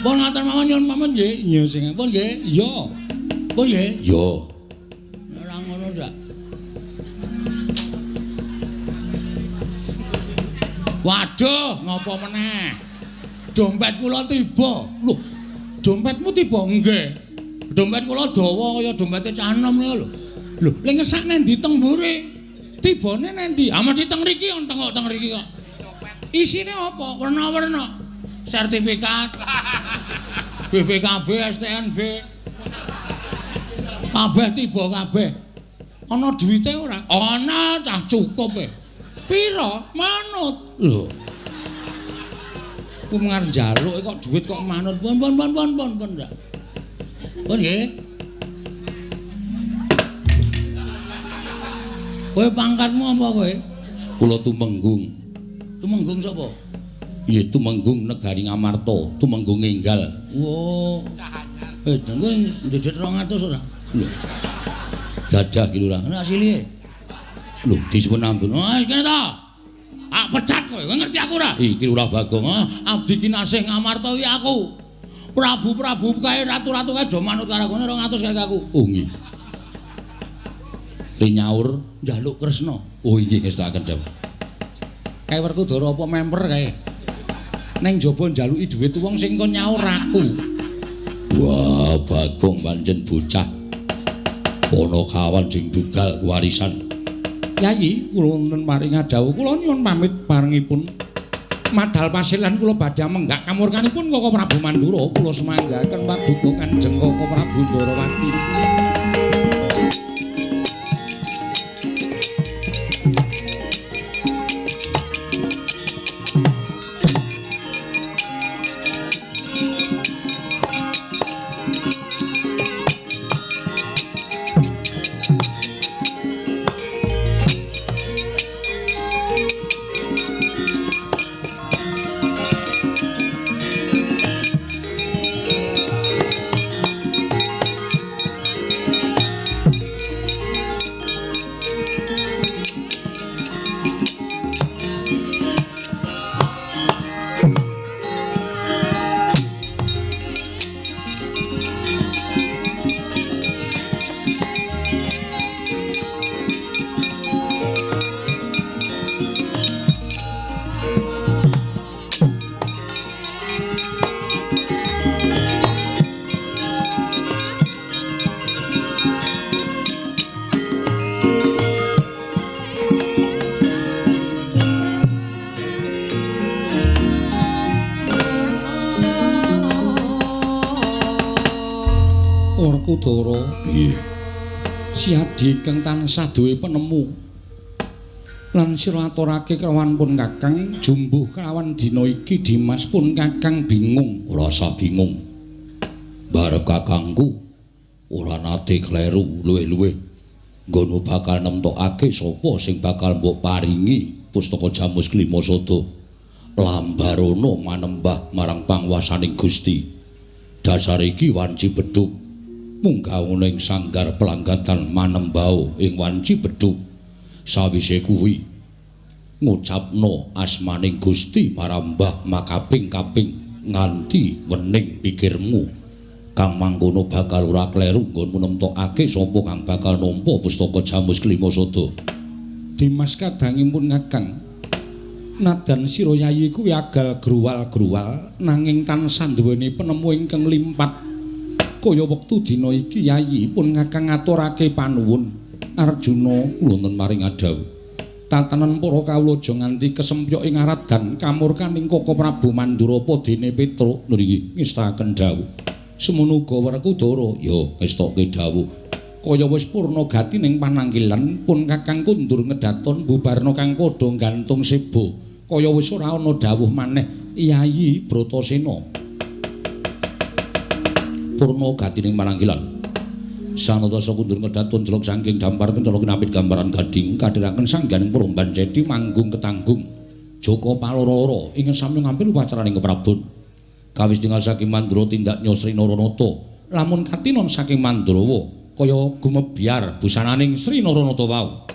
Pun ngaten mawon nyuwun pamit nggih. Iya sing pun nggih. Iya. Pun nggih? Iya. Ora ngono sak. Waduh, ngopo meneh? Dompet kula tiba. Lho, dompetmu tiba nggih. Dompet kula dawa kaya dompete cah enom niku lho. Lho, ling ngesak nang ndi teng mburi? Tibane nang ndi? Ah mesti teng mriki teng mriki kok. Isine apa? Werna-werna. Sertifikat. BPKB, STNB. Kabeh tiba kabeh. Ana duwite ora? Ana cah cukup e. Pira? Manut. Lho. Ku ngarep njaluk kok duit kok manut. Pun. Pun nggih. Kowe pangkatmu apa kowe? Kula Tumenggung. Tumenggung sapa? Iya Tumenggung Negari Ngamarta, Tumenggung Enggal. Oh. Kowe ndedhet 200 ora? Lho. Gadah ki lurah. Ana asile. Lho, disuwun ampun. Ah, kene ta. Ah pecat kowe, ngerti aku ora? Iki Lurah Bagong. Abdi Kinasih Ngamarta iki aku. Prabu-prabu kae ratu-ratu kae do manut karo kowe 200 kae aku. Oh nggih. Nyaur njaluk Kresna. Oh nggih ngestakaken jam. Kae Werkudara apa member kae? Neng jaba njaluki dhuwit wong sing kon nyaur aku. Wah, Bagong pancen bocah. Ana kawan sing dugal warisan. Yayi, kula nun maring dawuh kula nyuwun pamit parengipun. Madal pasilan kula badhe menggak kamurkanipun Koko Prabu Mandura kula semanggaken paduka Kanjeng Koko Prabu Ndarawati. Werkudara. Nggih. Siadi ingkang tansah duwe penemu. Lan sira aturake kelawan pun Kakang jumbuh kelawan dina iki Dimas pun Kakang bingung. Ora usah bingung. Barep kakangku ora nate kleru luwih-luwih. Nggono bakal nemtokake sapa sing bakal mbok paringi pustaka Jamus Klimasada. Lambarono manembah marang panguwasaning Gusti. Dasar iki wanci bedhug. Munggah ing sanggar pelanggatan manembau ing wanci bedhug. Sawise kuwi ngucapno asmaning Gusti marambah makaping-kaping nganti wening pikirmu. Kang mangkono bakal ora kleru nggonmu nemtokake sapa kang bakal nampa pustaka Jamus Klimasada. Dimas kadangipun Kakang. Nadan sira Yayi kuwi agal gruwal-gruwal nanging tansah duweni penemu ingkang limpat. Kaya wektu dina iki Yayi pun Kakang ngaturake panuwun Arjuna kula nun maring dawuh. Tatanen para kawula aja nganti kesempyok ing aradang kamurkaning Koko Prabu Mandura padene Petruk niki ngestaken dawuh. Semono uga Werkudara ya ngestokke dawuh. Kaya wis purna gati ning pananggilan pun Kakang kundur ngedaton bubarna kang padha gantung seba. Kaya wis ora ana dawuh maneh Yayi Bratasena. Purna gati ning pananggilan. Sanadasa kundur ngedaton jeluk saking dampar kencana kinapit gambaran gading kadhiraken sangganing Promban Ceti manggung ketanggung. Joko Paloro ingkang sami ngampil upacaraning keprabon. Kawis tinggal saking Mandura tindak nyosri Naranata. Lamun katinon saking Mandrawa kaya gumebyar busananing Sri Naranata wau.